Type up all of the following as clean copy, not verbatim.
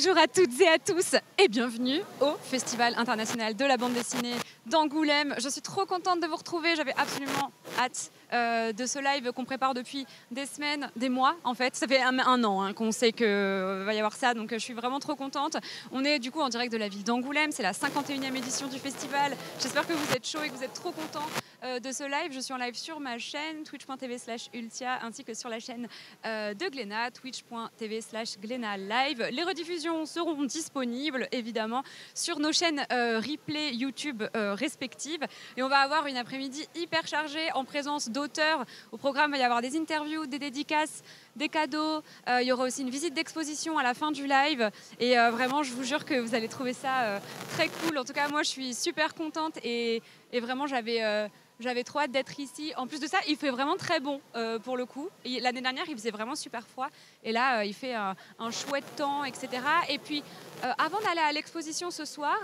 Bonjour à toutes et à tous et bienvenue au Festival international de la bande dessinée d'Angoulême. Je suis trop contente de vous retrouver, j'avais absolument hâte de ce live qu'on prépare depuis des semaines, des mois en fait. Ça fait un an qu'on sait qu'il va y avoir ça, donc je suis vraiment trop contente. On est du coup en direct de la ville d'Angoulême, c'est la 51e édition du festival. J'espère que vous êtes chaud et que vous êtes trop contents de ce live. Je suis en live sur ma chaîne twitch.tv/Ultia ainsi que sur la chaîne de Glénat, twitch.tv/Glénat Live. Les rediffusions seront disponibles évidemment sur nos chaînes replay YouTube respectives. Et on va avoir une après-midi hyper chargée en présence d'auteurs. Au programme, il va y avoir des interviews, des dédicaces, des cadeaux. Il y aura aussi une visite d'exposition à la fin du live. Et vraiment, je vous jure que vous allez trouver ça très cool. En tout cas, moi, je suis super contente et vraiment, j'avais trop hâte d'être ici. En plus de ça, il fait vraiment très bon pour le coup. L'année dernière, il faisait vraiment super froid. Et là, il fait un chouette temps, etc. Et puis, avant d'aller à l'exposition ce soir,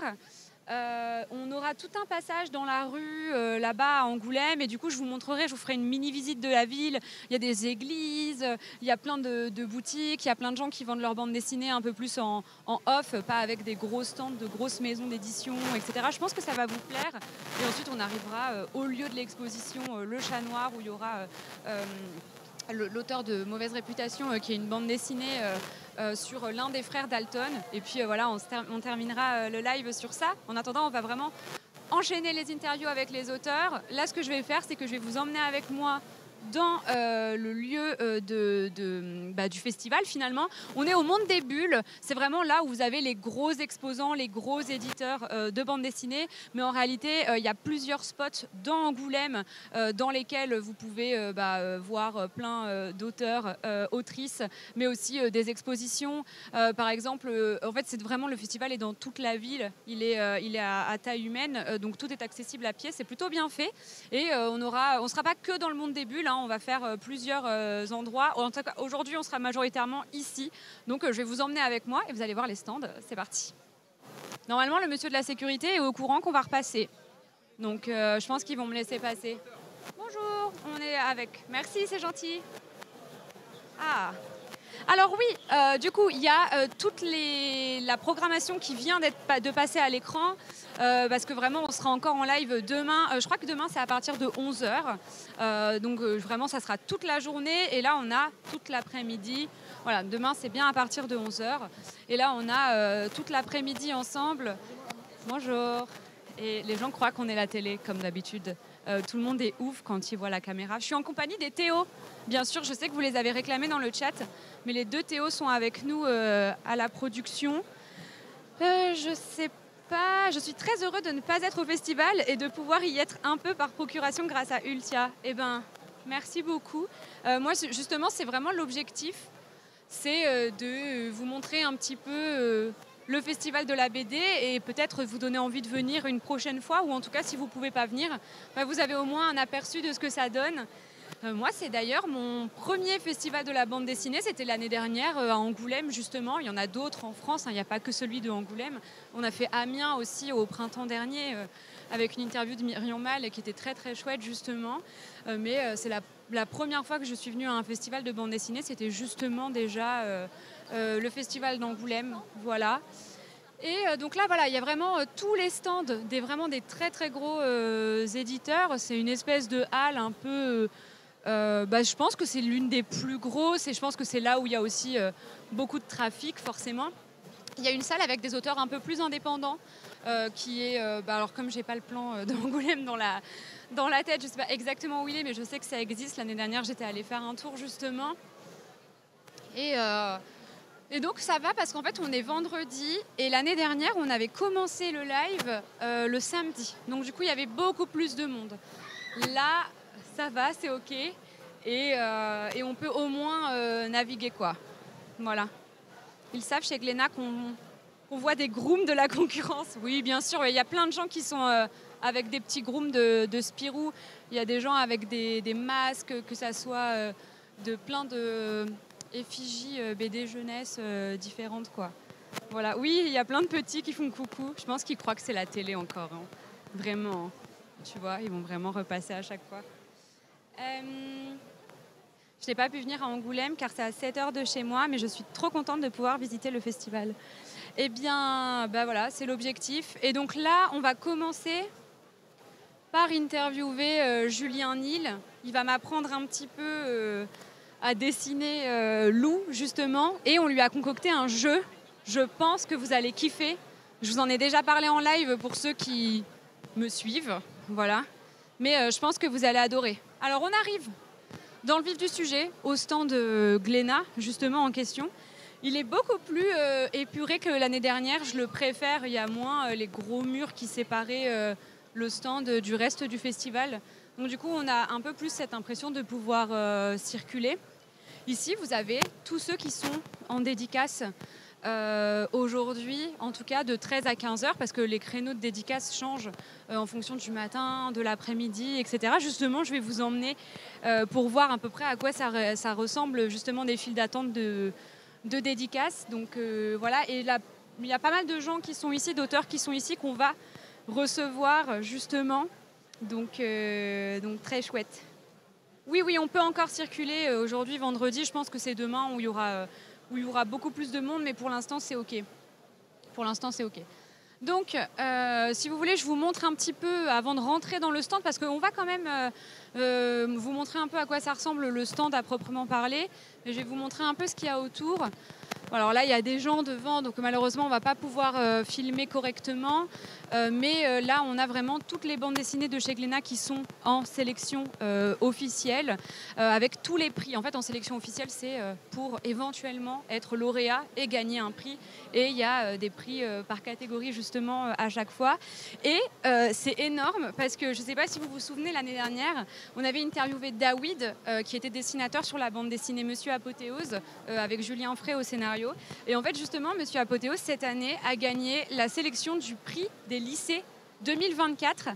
on aura tout un passage dans la rue là-bas à Angoulême. Et du coup, je vous ferai une mini-visite de la ville. Il y a des églises, il y a plein de boutiques, il y a plein de gens qui vendent leur bande dessinée un peu plus en off, pas avec des gros stands de grosses maisons d'édition, etc. Je pense que ça va vous plaire. Et ensuite, on arrivera au lieu de l'exposition, le Chat Noir, où il y aura l'auteur de Mauvaise Réputation, qui est une bande dessinée sur l'un des frères Dalton. Et puis voilà, on terminera le live sur ça. En attendant, on va vraiment enchaîner les interviews avec les auteurs. Là, ce que je vais faire, c'est que je vais vous emmener avec moi dans le lieu du festival finalement. On est au Monde des Bulles, c'est vraiment là où vous avez les gros exposants, les gros éditeurs de bande dessinée, mais en réalité il y a plusieurs spots dans Angoulême dans lesquels vous pouvez voir plein d'auteurs, autrices, mais aussi des expositions. Par exemple, en fait c'est vraiment, le festival est dans toute la ville, il est à taille humaine, donc tout est accessible à pied, c'est plutôt bien fait. Et on sera pas que dans le Monde des Bulles, on va faire plusieurs endroits. En tout cas, aujourd'hui, on sera majoritairement ici. Donc, je vais vous emmener avec moi et vous allez voir les stands. C'est parti. Normalement, le monsieur de la sécurité est au courant qu'on va repasser. Donc, je pense qu'ils vont me laisser passer. Bonjour, on est avec. Merci, c'est gentil. Ah. Alors oui, du coup, il y a toute la programmation qui vient de passer à l'écran, parce que vraiment, on sera encore en live demain. Je crois que demain, c'est à partir de 11h. Donc vraiment, ça sera toute la journée. Et là, on a toute l'après-midi. Voilà, demain, c'est bien à partir de 11h. Et là, on a toute l'après-midi ensemble. Bonjour. Et les gens croient qu'on est la télé, comme d'habitude. Tout le monde est ouf quand il voit la caméra. Je suis en compagnie des Théo. Bien sûr, je sais que vous les avez réclamés dans le chat, mais les deux Théo sont avec nous à la production. Je sais pas, je suis très heureux de ne pas être au festival et de pouvoir y être un peu par procuration grâce à Ultia. Eh ben, merci beaucoup. Moi, justement, c'est vraiment l'objectif, c'est de vous montrer un petit peu le festival de la BD et peut-être vous donner envie de venir une prochaine fois, ou en tout cas, si vous ne pouvez pas venir, vous avez au moins un aperçu de ce que ça donne. Moi, c'est d'ailleurs mon premier festival de la bande dessinée. C'était l'année dernière à Angoulême, justement. Il y en a d'autres en France, il n'y a pas que celui de Angoulême. On a fait Amiens aussi au printemps dernier avec une interview de Myriam Mal qui était très très chouette, justement. Mais c'est la première fois que je suis venue à un festival de bande dessinée. C'était justement déjà le festival d'Angoulême. Voilà. Et donc là, voilà, il y a vraiment tous les stands, vraiment des très très gros éditeurs. C'est une espèce de halle un peu... je pense que c'est l'une des plus grosses et je pense que c'est là où il y a aussi beaucoup de trafic, forcément. Il y a une salle avec des auteurs un peu plus indépendants qui est... alors comme j'ai pas le plan d'Angoulême dans la tête, je sais pas exactement où il est, mais je sais que ça existe. L'année dernière, j'étais allée faire un tour, justement. Et donc ça va parce qu'en fait on est vendredi et l'année dernière on avait commencé le live le samedi. Donc du coup il y avait beaucoup plus de monde. Là ça va, c'est ok et on peut au moins naviguer quoi. Voilà. Ils savent chez Glénat qu'on voit des grooms de la concurrence. Oui bien sûr, il y a plein de gens qui sont avec des petits grooms de Spirou. Il y a des gens avec des masques, que ça soit de plein de... effigies BD jeunesse différentes quoi. Voilà, oui, il y a plein de petits qui font coucou. Je pense qu'ils croient que c'est la télé encore, hein. Vraiment. Tu vois, ils vont vraiment repasser à chaque fois. Je n'ai pas pu venir à Angoulême car c'est à 7 heures de chez moi, mais je suis trop contente de pouvoir visiter le festival. Eh bien, bah voilà, c'est l'objectif. Et donc là, on va commencer par interviewer Julien Nil. Il va m'apprendre un petit peu à dessiner Lou, justement. Et on lui a concocté un jeu. Je pense que vous allez kiffer. Je vous en ai déjà parlé en live pour ceux qui me suivent. Voilà. Mais je pense que vous allez adorer. Alors, on arrive dans le vif du sujet, au stand de Glénat, justement, en question. Il est beaucoup plus épuré que l'année dernière. Je le préfère. Il y a moins les gros murs qui séparaient le stand du reste du festival. Donc du coup, on a un peu plus cette impression de pouvoir circuler. Ici, vous avez tous ceux qui sont en dédicace aujourd'hui, en tout cas de 13 à 15 heures, parce que les créneaux de dédicace changent en fonction du matin, de l'après-midi, etc. Justement, je vais vous emmener pour voir à peu près à quoi ça ressemble, justement, des files d'attente de dédicaces. Donc voilà, et là, il y a pas mal de gens qui sont ici, d'auteurs qui sont ici, qu'on va recevoir justement. Donc très chouette. Oui, on peut encore circuler aujourd'hui, vendredi. Je pense que c'est demain où il y aura beaucoup plus de monde, mais pour l'instant, c'est OK. Donc, si vous voulez, je vous montre un petit peu avant de rentrer dans le stand, parce qu'on va quand même vous montrer un peu à quoi ça ressemble le stand à proprement parler. Et je vais vous montrer un peu ce qu'il y a autour. Alors là, il y a des gens devant, donc malheureusement, on ne va pas pouvoir filmer correctement. Mais là, on a vraiment toutes les bandes dessinées de chez Glénat qui sont en sélection officielle, avec tous les prix. En fait, en sélection officielle, c'est pour éventuellement être lauréat et gagner un prix. Et il y a des prix par catégorie, justement, à chaque fois. Et c'est énorme, parce que je ne sais pas si vous vous souvenez, l'année dernière, on avait interviewé David, qui était dessinateur sur la bande dessinée Monsieur Apothéose, avec Julien Frey au scénario. Et en fait, justement, Monsieur Apothéose, cette année, a gagné la sélection du prix des lycées 2024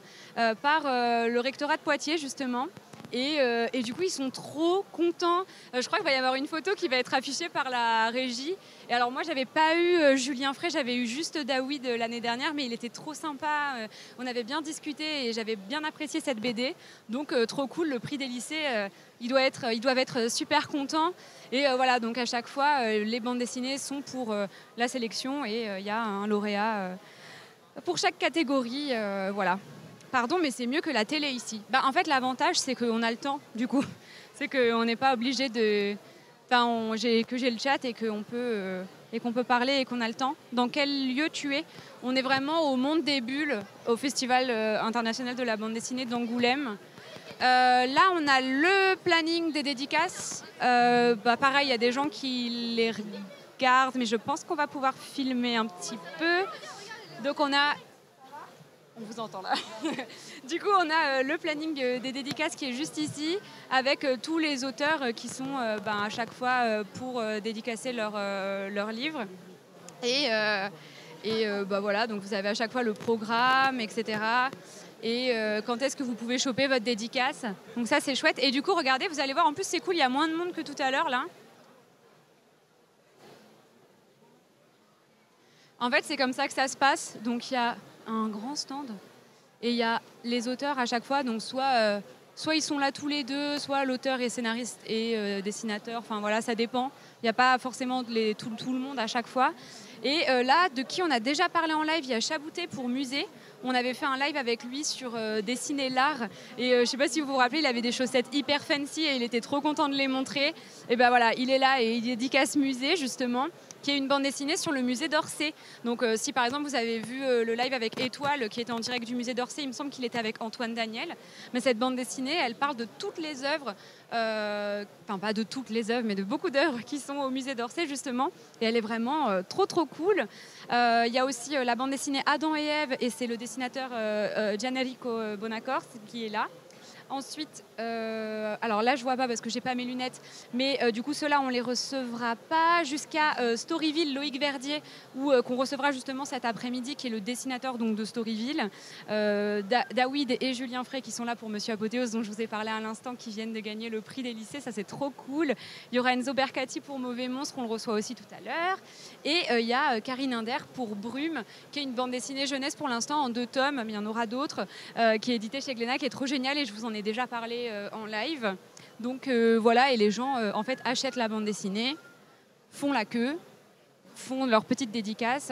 par le rectorat de Poitiers, justement. Et du coup, ils sont trop contents. Je crois qu'il va y avoir une photo qui va être affichée par la régie. Et alors moi, j'avais pas eu Julien Frey, j'avais eu juste David l'année dernière, mais il était trop sympa. On avait bien discuté et j'avais bien apprécié cette BD. Donc trop cool, le prix des lycées, ils doivent être super contents. Et voilà, donc à chaque fois, les bandes dessinées sont pour la sélection et il y a un lauréat pour chaque catégorie. Voilà. Pardon, mais c'est mieux que la télé ici. En fait, l'avantage, c'est qu'on a le temps, du coup. C'est qu'on n'est pas obligé de... que j'ai le chat et qu'on peut parler et qu'on a le temps. Dans quel lieu tu es? On est vraiment au Monde des Bulles, au Festival international de la bande dessinée d'Angoulême. Là, on a le planning des dédicaces. Pareil, il y a des gens qui les regardent, mais je pense qu'on va pouvoir filmer un petit peu. Donc, on vous entend là. Du coup, on a le planning des dédicaces qui est juste ici, avec tous les auteurs qui sont à chaque fois pour dédicacer leur livre. Et voilà, donc vous avez à chaque fois le programme, etc. Et quand est-ce que vous pouvez choper votre dédicace. Donc ça, c'est chouette. Et du coup, regardez, vous allez voir, en plus, c'est cool, il y a moins de monde que tout à l'heure, là. En fait, c'est comme ça que ça se passe. Donc, il y a un grand stand et il y a les auteurs à chaque fois, donc soit ils sont là tous les deux, soit l'auteur est scénariste et dessinateur, enfin voilà, ça dépend, il n'y a pas forcément tout le monde à chaque fois. Et là, de qui on a déjà parlé en live, il y a Chabouté pour Musée. On avait fait un live avec lui sur dessiner l'art. Et je ne sais pas si vous vous rappelez, il avait des chaussettes hyper fancy et il était trop content de les montrer. Et ben voilà, il est là et il dédicace Musée, justement, qui est une bande dessinée sur le musée d'Orsay. Donc si par exemple vous avez vu le live avec Étoile, qui était en direct du musée d'Orsay, il me semble qu'il était avec Antoine Daniel. Mais cette bande dessinée, elle parle de toutes les œuvres, pas de toutes les œuvres, mais de beaucoup d'œuvres qui sont au musée d'Orsay, justement. Et elle est vraiment trop cool. Il y a aussi la bande dessinée Adam et Ève, et c'est le dessinateur Gianerico Bonaccorsi qui est là. Ensuite, alors là je vois pas parce que j'ai pas mes lunettes, mais du coup ceux-là on les recevra pas jusqu'à Storyville, Loïc Verdier, qu'on recevra justement cet après-midi, qui est le dessinateur donc de Storyville. David et Julien Frey qui sont là pour Monsieur Apothéose, dont je vous ai parlé à l'instant, qui viennent de gagner le prix des lycées, ça c'est trop cool. Il y aura Enzo Bercati pour Mauvais Monstre, qu'on le reçoit aussi tout à l'heure. Et il y a Karine Inder pour Brume, qui est une bande dessinée jeunesse pour l'instant en 2 tomes, mais il y en aura d'autres, qui est éditée chez Glénat, qui est trop géniale et je vous en ai déjà parlé en live. Donc voilà, et les gens en fait achètent la bande dessinée, font la queue, font leur petite dédicace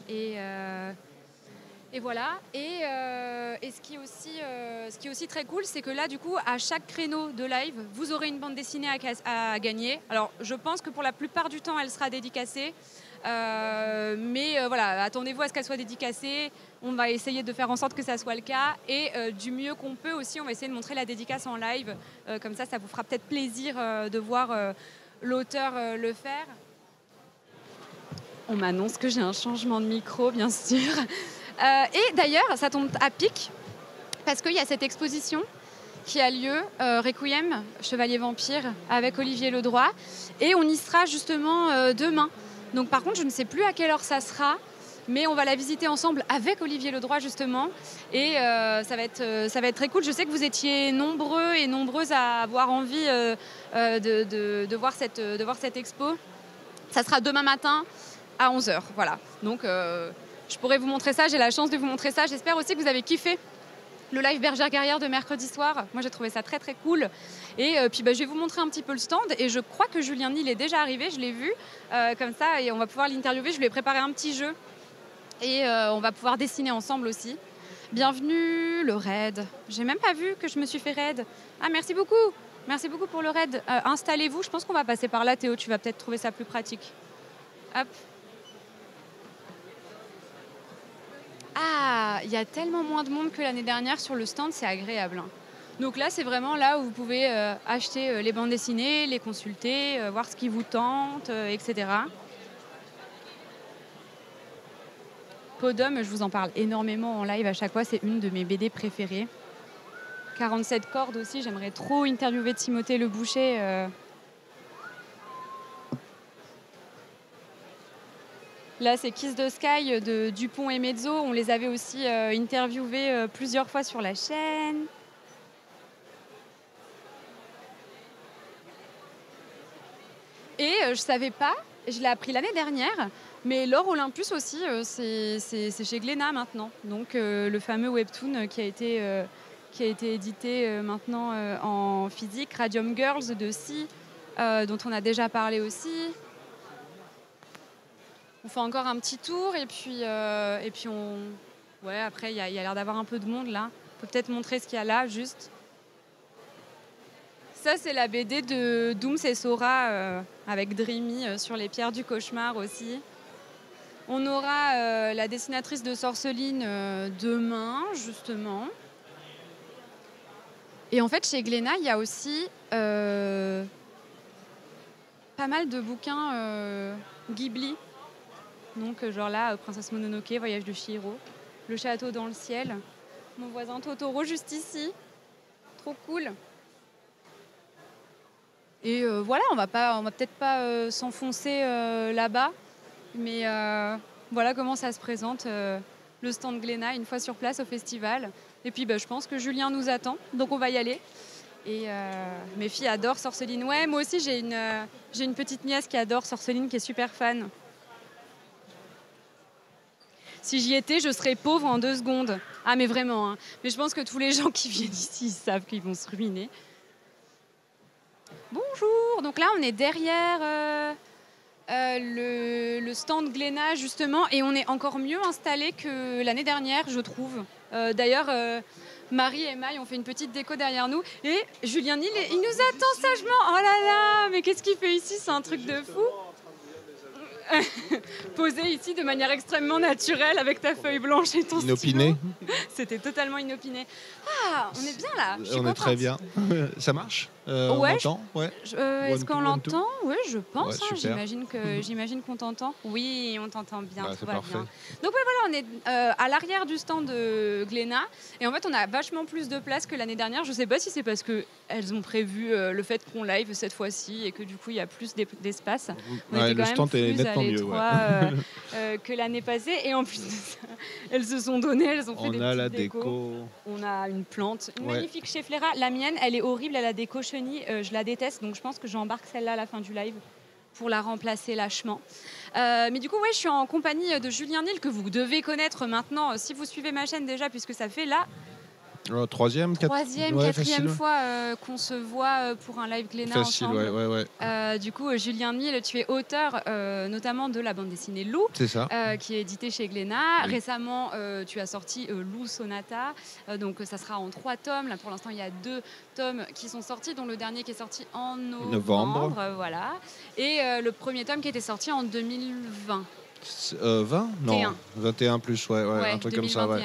et voilà. Et ce qui est aussi très cool, c'est que là, du coup, à chaque créneau de live, vous aurez une bande dessinée à gagner. Alors, je pense que pour la plupart du temps, elle sera dédicacée. Mais voilà, attendez-vous à ce qu'elle soit dédicacée. On va essayer de faire en sorte que ça soit le cas. Et du mieux qu'on peut aussi, on va essayer de montrer la dédicace en live. Comme ça vous fera peut-être plaisir de voir l'auteur le faire. On m'annonce que j'ai un changement de micro, bien sûr. Et d'ailleurs, ça tombe à pic, parce qu'il y a cette exposition qui a lieu, Requiem, Chevalier Vampire, avec Olivier Ledroit. Et on y sera justement demain. Donc par contre, je ne sais plus à quelle heure ça sera, mais on va la visiter ensemble avec Olivier Ledroit, justement. Et ça va être très cool. Je sais que vous étiez nombreux et nombreuses à avoir envie de voir cette expo. Ça sera demain matin à 11h. Voilà. Donc je pourrais vous montrer ça. J'ai la chance de vous montrer ça. J'espère aussi que vous avez kiffé le live Bergère Guerrière de mercredi soir. Moi, j'ai trouvé ça très, très cool. Et puis, je vais vous montrer un petit peu le stand. Et je crois que Julien Nil est déjà arrivé. Je l'ai vu comme ça. Et on va pouvoir l'interviewer. Je lui ai préparé un petit jeu. Et on va pouvoir dessiner ensemble aussi. Bienvenue, le raid. J'ai même pas vu que je me suis fait raid. Ah, merci beaucoup. Merci beaucoup pour le raid. Installez-vous. Je pense qu'on va passer par là, Théo. Tu vas peut-être trouver ça plus pratique. Hop. Ah, il y a tellement moins de monde que l'année dernière sur le stand, c'est agréable. Donc là, c'est vraiment là où vous pouvez acheter les bandes dessinées, les consulter, voir ce qui vous tente, etc. Podum, je vous en parle énormément en live à chaque fois, c'est une de mes BD préférées. 47 cordes aussi, j'aimerais trop interviewer Timothée Le Boucher. Là, c'est Kiss the Sky de Dupont et Mezzo. On les avait aussi interviewés plusieurs fois sur la chaîne. Et je ne savais pas, je l'ai appris l'année dernière, mais l'Or Olympus aussi, c'est chez Glénat maintenant. Donc le fameux webtoon qui a été édité maintenant en physique, Radium Girls de Si, dont on a déjà parlé aussi. On fait encore un petit tour et puis ouais, après il y a l'air d'avoir un peu de monde là. On peut peut-être montrer ce qu'il y a là juste. Ça c'est la BD de Dooms et Sora avec Dreamy sur les pierres du cauchemar aussi. On aura la dessinatrice de Sorceline demain justement. Et en fait chez Glénat il y a aussi pas mal de bouquins Ghibli. Donc genre là, Princesse Mononoke, Voyage de Chihiro, Le Château dans le ciel, mon voisin Totoro juste ici, trop cool. Et voilà, on va peut-être pas s'enfoncer là-bas, mais voilà comment ça se présente, le stand Glénat une fois sur place au festival. Et puis je pense que Julien nous attend, donc on va y aller. Et mes filles adorent Sorceline. Ouais, moi aussi j'ai une petite nièce qui adore Sorceline, qui est super fan. Si j'y étais, je serais pauvre en 2 secondes. Ah, mais vraiment. Hein. Mais je pense que tous les gens qui viennent ici, ils savent qu'ils vont se ruiner. Bonjour. Donc là, on est derrière le stand Glénat, justement. Et on est encore mieux installé que l'année dernière, je trouve. D'ailleurs, Marie et Maï ont fait une petite déco derrière nous. Et Julien Nil, il nous attend sagement. Oh là là, mais qu'est-ce qu'il fait ici? C'est un truc de fou. Posé ici de manière extrêmement naturelle avec ta feuille blanche et ton inopiné. C'était totalement inopiné. Ah, on est bien là. Je suis on contente. Est très bien. Ça marche ouais, on m'entend ouais. Est-ce qu'on l'entend? Oui, je pense. Ouais, J'imagine qu'on t'entend. Oui, on t'entend bien. Tout va parfait. bien. Donc ouais, voilà, on est à l'arrière du stand de Glénat. Et en fait, on a vachement plus de place que l'année dernière. Je ne sais pas si c'est parce qu'elles ont prévu le fait qu'on live cette fois-ci et que du coup, il y a plus d'espace. On était le stand est nettement mieux. Que l'année passée. Et en plus de ça, elles se sont données, elles ont fait des petites déco. On a une plante, une magnifique chez Fléra. La mienne, elle est horrible, elle a des cochenilles. Je la déteste, donc je pense que j'embarque celle-là à la fin du live pour la remplacer lâchement. Mais du coup, je suis en compagnie de Julien Nil, que vous devez connaître maintenant, si vous suivez ma chaîne déjà, puisque ça fait là Troisième, troisième, ouais, quatrième facile. fois qu'on se voit pour un live Glénat Facile, ensemble. ouais. Du coup, Julien Mille, tu es auteur notamment de la bande dessinée Lou, C'est ça. qui est éditée chez Glénat. Oui. Récemment, tu as sorti Lou Sonata, donc ça sera en 3 tomes. Là, pour l'instant, il y a 2 tomes qui sont sortis, dont le dernier qui est sorti en novembre. Voilà. Et le premier tome qui était sorti en 2020. 20 Non, 21 plus, ouais, un truc 2021. comme ça, ouais.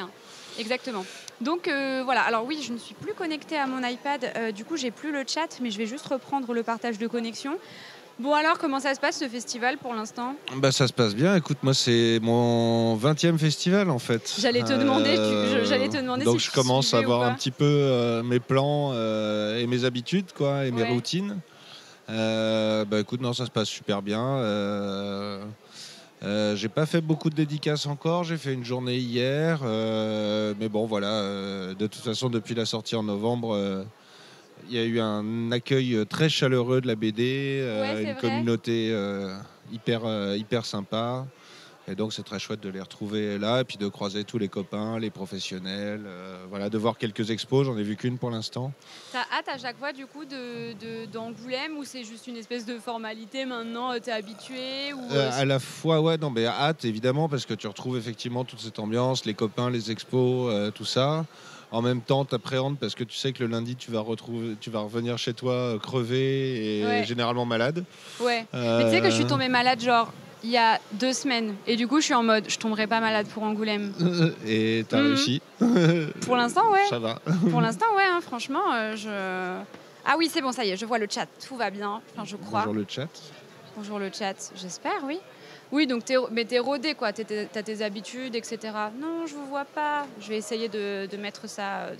Exactement. Donc voilà, alors oui, je ne suis plus connectée à mon iPad, du coup j'ai plus le chat, mais je vais juste reprendre le partage de connexion. Bon alors, comment ça se passe ce festival pour l'instant ? Bah, ça se passe bien, écoute, moi c'est mon 20e festival en fait. J'allais te demander, donc si je tu commence à suivais ou avoir pas. un petit peu mes plans et mes habitudes, quoi, et mes routines. Bah écoute, non, ça se passe super bien. J'ai pas fait beaucoup de dédicaces encore, j'ai fait une journée hier, mais bon voilà, de toute façon depuis la sortie en novembre, il y a eu un accueil très chaleureux de la BD, une communauté hyper sympa, et donc c'est très chouette de les retrouver là, et puis de croiser tous les copains, les professionnels, voilà, de voir quelques expos, j'en ai vu qu'une pour l'instant. T'as hâte à chaque fois du coup d'Angoulême, ou c'est juste une espèce de formalité maintenant, t'es habitué ou À la fois, ouais, non, mais hâte évidemment, parce que tu retrouves effectivement toute cette ambiance, les copains, les expos, tout ça. En même temps, t'appréhendes parce que tu sais que le lundi, tu vas revenir chez toi crevé et généralement malade. Ouais. Mais tu sais que je suis tombée malade genre il y a 2 semaines, et du coup je suis en mode je tomberai pas malade pour Angoulême. Et t'as réussi. Pour l'instant, ouais. Ça va. Pour l'instant, ouais, hein, franchement, Ah oui, c'est bon, ça y est, je vois le chat, tout va bien, enfin je crois. Bonjour le chat. Bonjour le chat, j'espère, oui. Oui, donc t'es rodé, quoi, t'as tes habitudes, etc. Non, je vous vois pas. Je vais essayer de mettre ça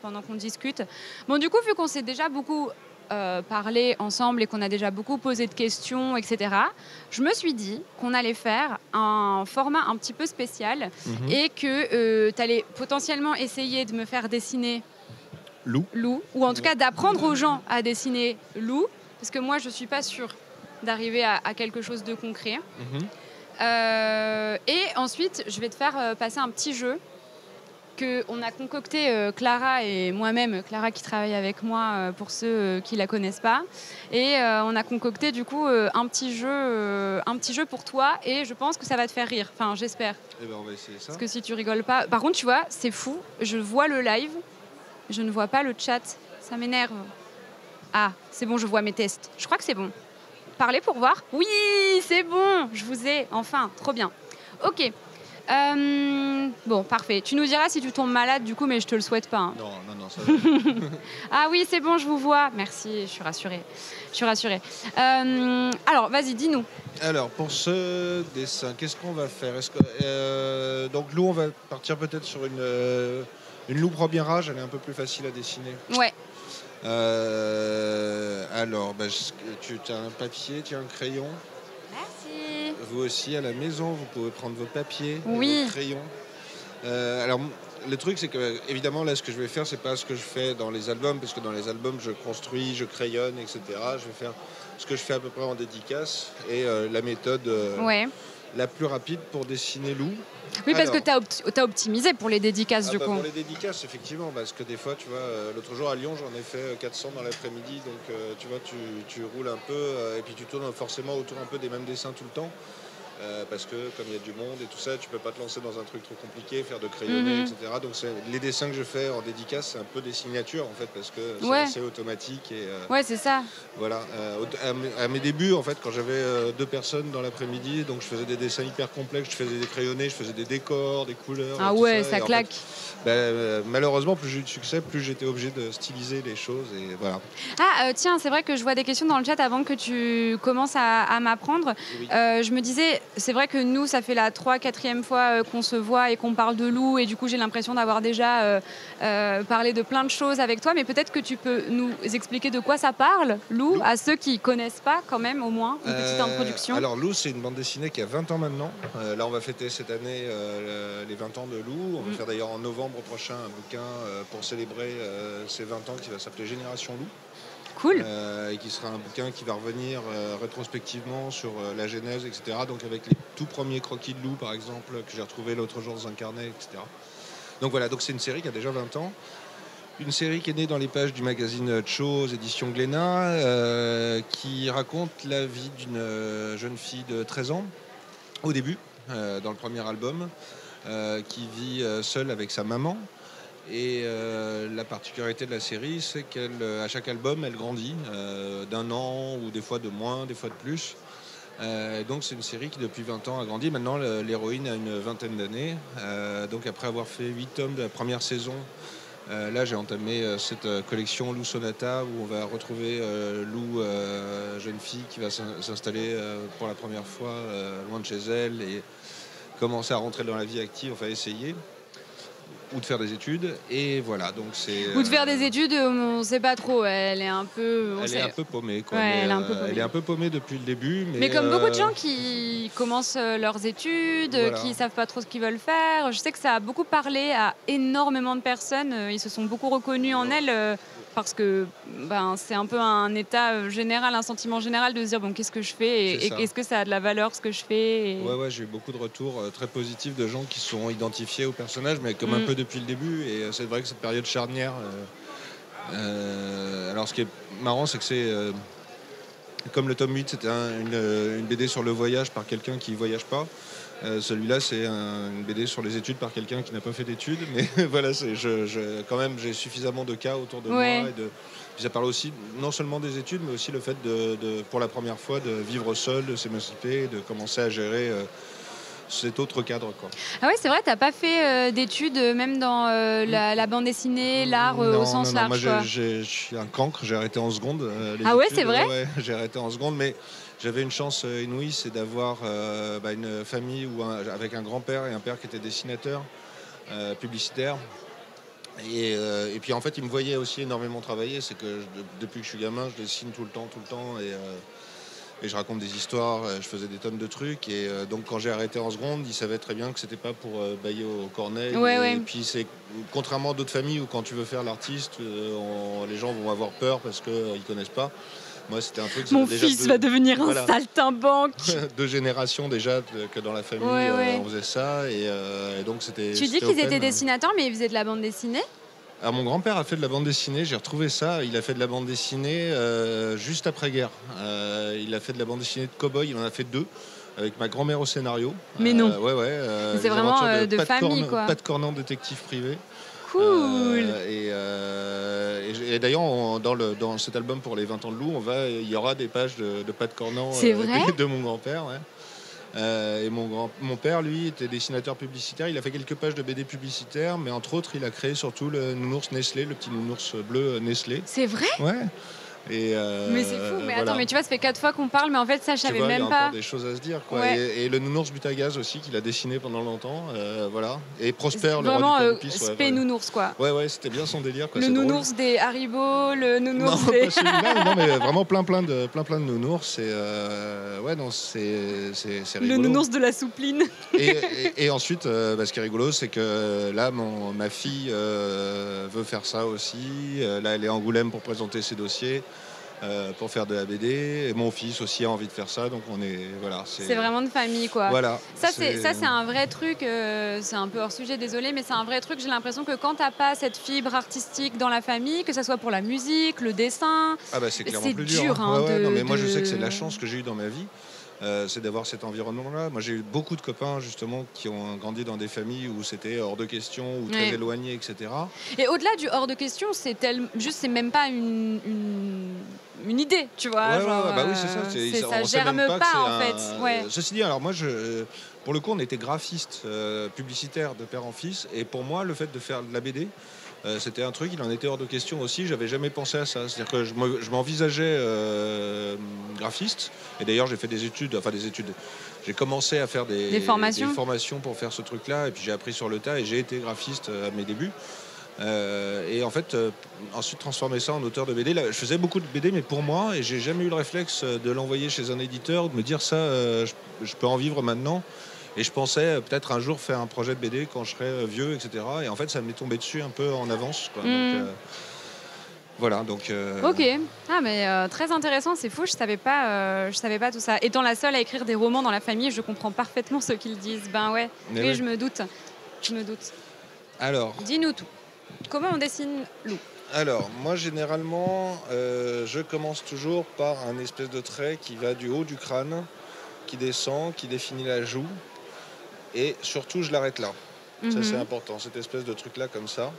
pendant qu'on discute. Bon, du coup, vu qu'on s'est déjà beaucoup parlé ensemble et qu'on a déjà beaucoup posé de questions, etc., je me suis dit qu'on allait faire un format un petit peu spécial et que t'allais potentiellement essayer de me faire dessiner Lou, ou en tout cas d'apprendre aux gens à dessiner Lou, parce que moi, je suis pas sûre d'arriver à quelque chose de concret. Et ensuite, je vais te faire passer un petit jeu qu'on a concocté, Clara et moi-même, Clara qui travaille avec moi pour ceux qui la connaissent pas. Et on a concocté du coup un petit jeu pour toi, et je pense que ça va te faire rire. Enfin, j'espère. Eh ben, on va essayer ça. Parce que si tu rigoles pas... Par contre, tu vois, c'est fou. Je vois le live, je ne vois pas le chat. Ça m'énerve. Ah, c'est bon, je vois mes tests. Je crois que c'est bon. Parlez pour voir. Oui, c'est bon, je vous ai, enfin, trop bien. Ok. Bon, parfait. Tu nous diras si tu tombes malade, du coup, mais je te le souhaite pas. Hein. Non, ça va. Ah oui, c'est bon, je vous vois. Merci, je suis rassurée. Alors, vas-y, dis-nous. Alors, pour ce dessin, qu'est-ce qu'on va faire ? Donc, Lou, on va partir peut-être sur une Lou première âge, elle est un peu plus facile à dessiner. Ouais. Alors, tu as un papier, tu as un crayon. Merci. Vous aussi, à la maison, vous pouvez prendre vos papiers, vos crayons. Alors, le truc, c'est que, évidemment, là, ce que je vais faire, c'est pas ce que je fais dans les albums, parce que dans les albums, je construis, je crayonne, etc. Je vais faire ce que je fais à peu près en dédicace, et la méthode la plus rapide pour dessiner Lou. Oui, parce que tu as optimisé pour les dédicaces, du coup. Pour les dédicaces, effectivement, parce que des fois, tu vois, l'autre jour à Lyon, j'en ai fait 400 dans l'après-midi, donc tu vois, tu roules un peu, et puis tu tournes forcément autour un peu des mêmes dessins tout le temps. Parce que comme il y a du monde et tout ça, tu peux pas te lancer dans un truc trop compliqué, faire de crayonner, etc. Donc les dessins que je fais en dédicace, c'est un peu des signatures en fait, parce que c'est assez automatique. Ouais, c'est ça. Voilà. À mes débuts, en fait, quand j'avais 2 personnes dans l'après-midi, donc je faisais des dessins hyper complexes, je faisais des crayonnés, je faisais des décors, des couleurs. Ah ouais, ça claque. En fait, malheureusement, plus j'ai eu de succès, plus j'étais obligé de styliser les choses, et voilà. Ah tiens, c'est vrai que je vois des questions dans le chat avant que tu commences à m'apprendre. Oui. Je me disais, c'est vrai que nous, ça fait la 3-4e fois qu'on se voit et qu'on parle de Lou, et du coup j'ai l'impression d'avoir déjà parlé de plein de choses avec toi, mais peut-être que tu peux nous expliquer de quoi ça parle, Lou, à ceux qui connaissent pas quand même, au moins, une petite introduction. Alors Lou, c'est une bande dessinée qui a 20 ans maintenant. Là, on va fêter cette année les 20 ans de Lou. On va faire d'ailleurs en novembre prochain un bouquin pour célébrer ces 20 ans qui va s'appeler Génération Lou. Cool. Et qui sera un bouquin qui va revenir rétrospectivement sur la genèse, etc. Donc avec les tout premiers croquis de Lou, par exemple, que j'ai retrouvé l'autre jour dans un carnet, etc. Donc voilà, donc c'est une série qui a déjà 20 ans. Une série qui est née dans les pages du magazine Cho aux éditions Glénat, qui raconte la vie d'une jeune fille de 13 ans, au début, dans le premier album, qui vit seule avec sa maman. Et la particularité de la série, c'est qu'à chaque album, elle grandit d'un an ou des fois de moins, des fois de plus. Donc c'est une série qui depuis 20 ans a grandi. Maintenant, l'héroïne a une vingtaine d'années. Donc après avoir fait 8 tomes de la première saison, là j'ai entamé cette collection Lou Sonata où on va retrouver Lou, jeune fille qui va s'installer pour la première fois loin de chez elle et commencer à rentrer dans la vie active, enfin essayer. Ou de faire des études, et voilà. Donc c'est, ou de faire des études, on ne sait pas trop. Elle est un peu... Elle est un peu paumée, quoi. Ouais, elle est un peu paumée depuis le début. Mais comme beaucoup de gens qui commencent leurs études, voilà. Qui ne savent pas trop ce qu'ils veulent faire, je sais que ça a beaucoup parlé à énormément de personnes. Ils se sont beaucoup reconnus en elle. Parce que c'est un peu un état général, un sentiment général de se dire bon, qu'est-ce que je fais et est-ce que ça a de la valeur ce que je fais Ouais, j'ai eu beaucoup de retours très positifs de gens qui sont identifiés au personnage, mais comme un peu depuis le début. Et c'est vrai que cette période charnière. Alors ce qui est marrant, c'est que c'est comme le tome 8, c'était une BD sur le voyage par quelqu'un qui ne voyage pas. Celui-là, c'est une BD sur les études par quelqu'un qui n'a pas fait d'études. Mais voilà, quand même, j'ai suffisamment de cas autour de moi. Et puis ça parle aussi non seulement des études, mais aussi le fait, pour la première fois, de vivre seul, de s'émanciper, de commencer à gérer cet autre cadre, quoi. Ah oui, c'est vrai, tu n'as pas fait d'études, même dans la bande dessinée, l'art au sens large. Moi, je suis un cancre, j'ai arrêté en seconde. Ah ouais, c'est vrai. Ouais, j'ai arrêté en seconde, mais... J'avais une chance inouïe, c'est d'avoir une famille avec un grand-père et un père qui était dessinateur, publicitaire. Et puis en fait, il me voyait aussi énormément travailler. C'est que depuis que je suis gamin, je dessine tout le temps. Et je raconte des histoires, je faisais des tonnes de trucs. Et donc quand j'ai arrêté en seconde, il savait très bien que c'était pas pour bailler au corneille. Et puis c'est contrairement à d'autres familles où quand tu veux faire l'artiste, les gens vont avoir peur parce qu'ils connaissent pas. Moi, c'était un truc. Mon fils va devenir un saltimbanque. 2 générations déjà que dans la famille, on faisait ça. Et donc c'était. Tu dis qu'ils étaient dessinateurs, mais ils faisaient de la bande dessinée ? Alors, mon grand-père a fait de la bande dessinée. J'ai retrouvé ça. Il a fait de la bande dessinée juste après-guerre. Il a fait de la bande dessinée de cow-boy. Il en a fait 2. Avec ma grand-mère au scénario. Mais non. C'est vraiment de Pat famille, quoi. Pat Cornan, détective privé. Cool. Et d'ailleurs, dans cet album pour les 20 ans de Lou, il y aura des pages de Pat Cornan de mon grand-père. Ouais. Et mon père, lui, était dessinateur publicitaire. Il a fait quelques pages de BD publicitaires, mais entre autres, il a créé surtout le nounours Nestlé, le petit nounours bleu Nestlé. C'est vrai ? Ouais. Mais c'est fou, mais attends, mais tu vois, ça fait 4 fois qu'on parle, mais en fait, ça, je savais même pas. Il y a encore des choses à se dire, quoi. Ouais. Et le nounours Butagaz aussi, qu'il a dessiné pendant longtemps, voilà. Et Prosper, le roi du pain-épice. Spé nounours, quoi. Ouais, c'était bien son délire, quoi. Le nounours des Haribo, le nounours non, des... pas celui-là, non, mais vraiment plein de nounours. C'est rigolo. Le nounours de la soupline. Et ensuite, ce qui est rigolo, c'est que là, ma fille veut faire ça aussi. Là, elle est à Angoulême pour présenter ses dossiers. Pour faire de la BD, et mon fils aussi a envie de faire ça, donc on est voilà. C'est vraiment de famille, quoi. Voilà. Ça c'est un vrai truc. C'est un peu hors sujet, désolé, mais c'est un vrai truc. J'ai l'impression que quand t'as pas cette fibre artistique dans la famille, que ça soit pour la musique, le dessin, c'est clairement plus dur. Hein, non, mais moi je sais que c'est la chance que j'ai eue dans ma vie. C'est d'avoir cet environnement-là. Moi, j'ai eu beaucoup de copains, justement, qui ont grandi dans des familles où c'était hors de question ou très éloigné, etc. Et au-delà du hors de question, c'est même pas une idée, tu vois. Oui, c'est ça. Ça germe pas, en fait. Ouais. Ceci dit, alors moi, pour le coup, on était graphiste publicitaire de père en fils. Et pour moi, le fait de faire de la BD, c'était un truc, il en était hors de question aussi, j'avais jamais pensé à ça. C'est-à-dire que je m'envisageais graphiste, et d'ailleurs j'ai fait des études. J'ai commencé à faire des formations pour faire ce truc-là, et puis j'ai appris sur le tas, et j'ai été graphiste à mes débuts. Et en fait, ensuite transformer ça en auteur de BD. Là, je faisais beaucoup de BD, mais pour moi, et j'ai jamais eu le réflexe de l'envoyer chez un éditeur, de me dire ça, je peux en vivre maintenant. Et je pensais peut-être un jour faire un projet de BD quand je serais vieux, etc. Et en fait, ça m'est tombé dessus un peu en avance, quoi. Donc, voilà, donc... Ok, mais très intéressant, c'est fou, je savais pas tout ça. Étant la seule à écrire des romans dans la famille, je comprends parfaitement ce qu'ils disent. Ben ouais, oui, je me doute. Alors... Dis-nous tout. Comment on dessine Lou? Alors, moi, généralement, je commence toujours par un espèce de trait qui va du haut du crâne, qui descend, qui définit la joue, et surtout, je l'arrête là. Ça, c'est important, cette espèce de truc-là, comme ça.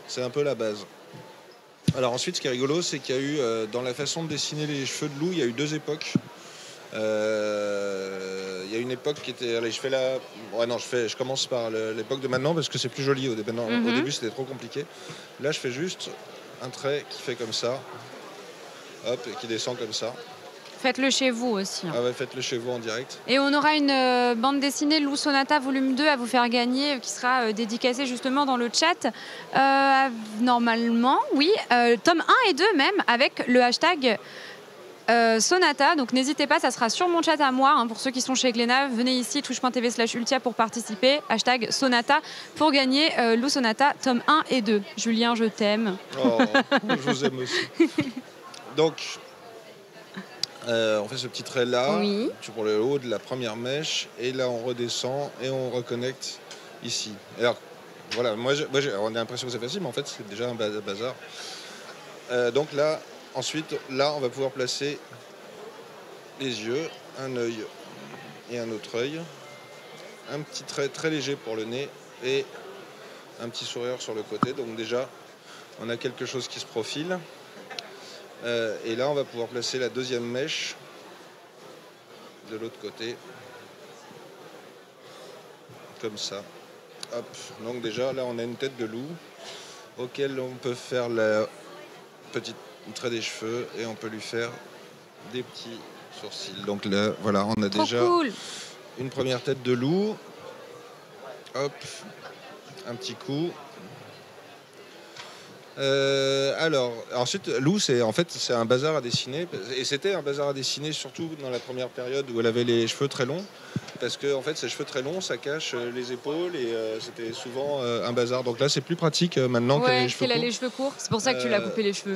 C'est un peu la base. Alors ensuite, ce qui est rigolo, c'est qu'il y a eu, dans la façon de dessiner les cheveux de Lou, il y a eu deux époques. Il y a une époque qui était... Allez, je fais la... Ouais, non, je commence par l'époque de maintenant, parce que c'est plus joli. Au début, c'était trop compliqué. Là, je fais juste un trait qui fait comme ça, hop, et qui descend comme ça. Faites-le chez vous aussi. Ah ouais, faites-le chez vous en direct. Et on aura une bande dessinée Lou Sonata volume 2 à vous faire gagner, qui sera dédicacée justement dans le chat. Normalement, oui, tome 1 et 2 même, avec le hashtag Sonata. Donc n'hésitez pas, ça sera sur mon chat à moi. Pour ceux qui sont chez Glénat, venez ici, twitch.tv/Ultia pour participer. Hashtag Sonata pour gagner Lou Sonata, tome 1 et 2. Julien, je t'aime. Oh, je vous aime aussi. Donc... on fait ce petit trait là, pour le haut de la première mèche, et là on redescend et on reconnecte ici. Alors voilà, on a l'impression que c'est facile, mais en fait c'est déjà un bazar. Donc là, ensuite, là on va pouvoir placer les yeux, un œil et un autre œil, un petit trait très léger pour le nez et un petit sourire sur le côté. Donc déjà, on a quelque chose qui se profile. Et là, on va pouvoir placer la deuxième mèche de l'autre côté, comme ça. Hop. Donc déjà, là, on a une tête de loup auquel on peut faire la petite trait des cheveux et on peut lui faire des petits sourcils. Donc là, voilà, on a déjà une première tête de loup. Hop, un petit coup. Alors, ensuite, Lou, c'est un bazar à dessiner. Et c'était un bazar à dessiner, surtout dans la première période où elle avait les cheveux très longs. Parce que, en fait, ses cheveux très longs, ça cache les épaules et c'était souvent un bazar. Donc là, c'est plus pratique maintenant qu'elle a les cheveux courts. Les cheveux courts. C'est pour ça que tu l'as coupé les cheveux.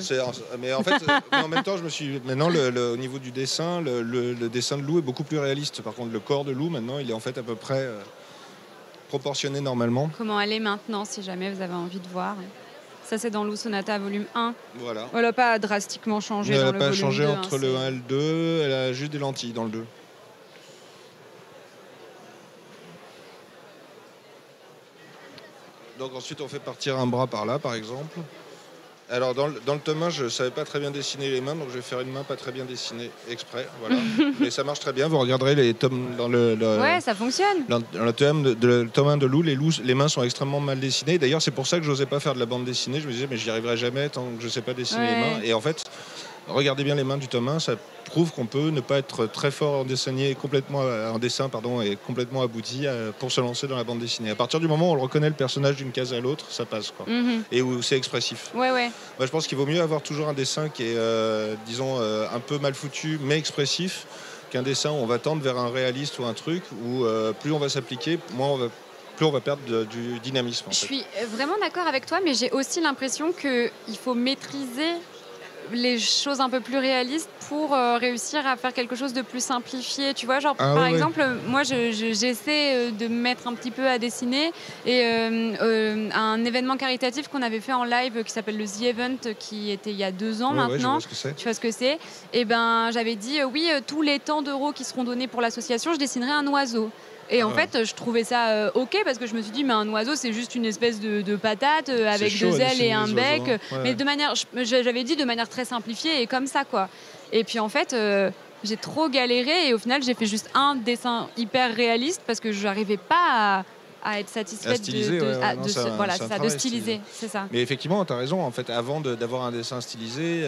Mais en fait, en même temps, je me suis. Maintenant, au niveau du dessin, le dessin de Lou est beaucoup plus réaliste. Par contre, le corps de Lou, maintenant, il est en fait à peu près proportionné normalement. Comment elle est maintenant, si jamais vous avez envie de voir. Ça, c'est dans Lou Sonata volume 1. Voilà. Elle n'a pas drastiquement changé dans le volume 2. Elle n'a pas changé 2, entre le 1 et le 2. Elle a juste des lentilles dans le 2. Donc ensuite, on fait partir un bras par là, par exemple. Alors, dans le tome 1, je ne savais pas très bien dessiner les mains, donc je vais faire une main pas très bien dessinée exprès. Voilà. Mais ça marche très bien. Vous regarderez les tomes dans ouais, ça fonctionne. Dans le tome 1 de Lou, les mains sont extrêmement mal dessinées. D'ailleurs, c'est pour ça que je n'osais pas faire de la bande dessinée. Je me disais, mais j'y arriverai jamais tant que je ne sais pas dessiner les mains. Et en fait, regardez bien les mains du tome 1, ça prouve qu'on peut ne pas être très fort en dessin et complètement abouti pour se lancer dans la bande dessinée. À partir du moment où on le reconnaît le personnage d'une case à l'autre, ça passe, quoi. Et où c'est expressif. Ouais. Moi, je pense qu'il vaut mieux avoir toujours un dessin qui est, un peu mal foutu, mais expressif, qu'un dessin où on va tendre vers un réaliste ou un truc où plus on va s'appliquer, plus on va perdre du dynamisme. Je suis vraiment d'accord avec toi, mais j'ai aussi l'impression qu'il faut maîtriser les choses un peu plus réalistes pour réussir à faire quelque chose de plus simplifié. Tu vois, genre, par exemple, moi, j'essaie de me mettre un petit peu à dessiner et un événement caritatif qu'on avait fait en live qui s'appelle le The Event, qui était il y a 2 ans maintenant. Tu vois ce que c'est. Et ben, j'avais dit, tous les temps d'euros qui seront donnés pour l'association, je dessinerai un oiseau. Et en fait, je trouvais ça OK parce que je me suis dit, mais un oiseau, c'est juste une espèce de patate avec 2 ailes et un bec. Mais j'avais dit de manière très simplifiée et comme ça, quoi. Et puis en fait, j'ai trop galéré et au final, j'ai fait juste un dessin hyper réaliste parce que je n'arrivais pas à être satisfaite de styliser. C'est ça. Mais effectivement, tu as raison. En fait, avant d'avoir un dessin stylisé,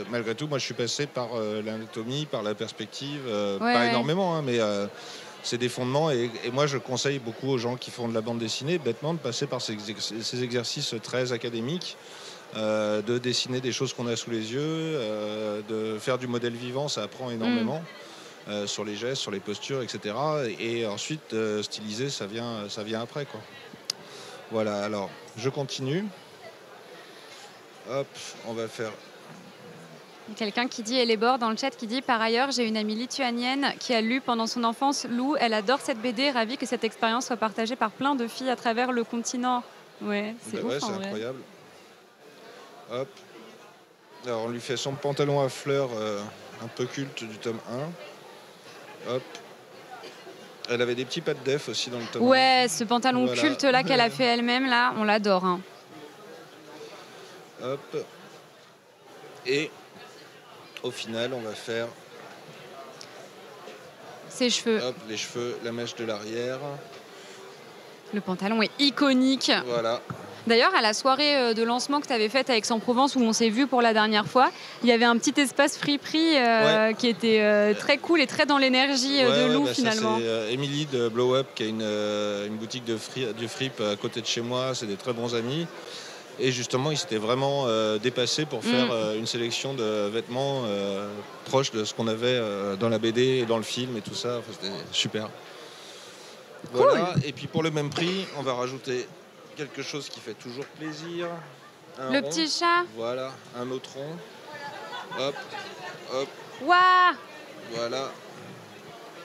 malgré tout, moi, je suis passé par l'anatomie, par la perspective, pas énormément, mais... c'est des fondements et moi je conseille beaucoup aux gens qui font de la bande dessinée bêtement de passer par ces exercices très académiques, de dessiner des choses qu'on a sous les yeux, de faire du modèle vivant, ça apprend énormément sur les gestes, sur les postures, etc. Et ensuite styliser, ça vient après, quoi. Voilà, alors je continue. Hop, on va faire... Quelqu'un qui dit, et les bords dans le chat qui dit, par ailleurs, j'ai une amie lituanienne qui a lu pendant son enfance Lou. Elle adore cette BD, ravie que cette expérience soit partagée par plein de filles à travers le continent Ouais, c'est ouf, c'est en vrai. incroyable. Hop. Alors on lui fait son pantalon à fleurs un peu culte du tome 1. Hop. Elle avait des petits pas de def aussi dans le tome 1. Ouais, ce pantalon Voilà. culte là qu'elle a fait elle-même, là, on l'adore. Hein. Hop. Et au final, on va faire Ses cheveux. hop, les cheveux, la mèche de l'arrière. Le pantalon est iconique. Voilà. D'ailleurs, à la soirée de lancement que tu avais faite à Aix-en-Provence, où on s'est vu pour la dernière fois, il y avait un petit espace friperie qui était très cool et très dans l'énergie de Lou, finalement. Ça, c'est Émilie de Blow Up, qui a une boutique de fripe à côté de chez moi. C'est des très bons amis. Et justement, ils s'étaient vraiment dépassés pour faire une sélection de vêtements proches de ce qu'on avait dans la BD et dans le film et tout ça. Enfin, c'était super. Cool. Voilà. Et puis pour le même prix, on va rajouter quelque chose qui fait toujours plaisir. Le petit chat. Voilà, un autre rond. Hop, hop. Waouh. Voilà.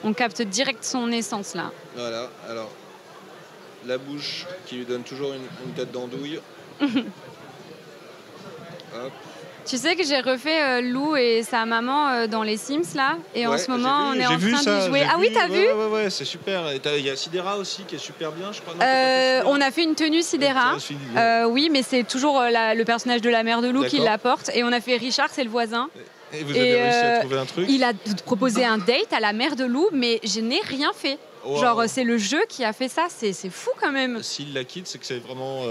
On capte direct son essence, là. Voilà. Alors, la bouche qui lui donne toujours une tête d'andouille. Hop. Tu sais que j'ai refait Lou et sa maman dans les Sims, là. Et en ce moment, on est en train de jouer. Ah oui, t'as vu? Ouais, c'est super. Il y a Sidera aussi qui est super bien, je crois. Non, on a fait une tenue Sidera. Oui, mais c'est toujours le personnage de la mère de Lou qui la porte. Et on a fait Richard, c'est le voisin. Et vous avez réussi à trouver un truc? Il a proposé un date à la mère de Lou, mais je n'ai rien fait. Wow. Genre, c'est le jeu qui a fait ça, c'est fou quand même. S'il la quitte, c'est que c'est vraiment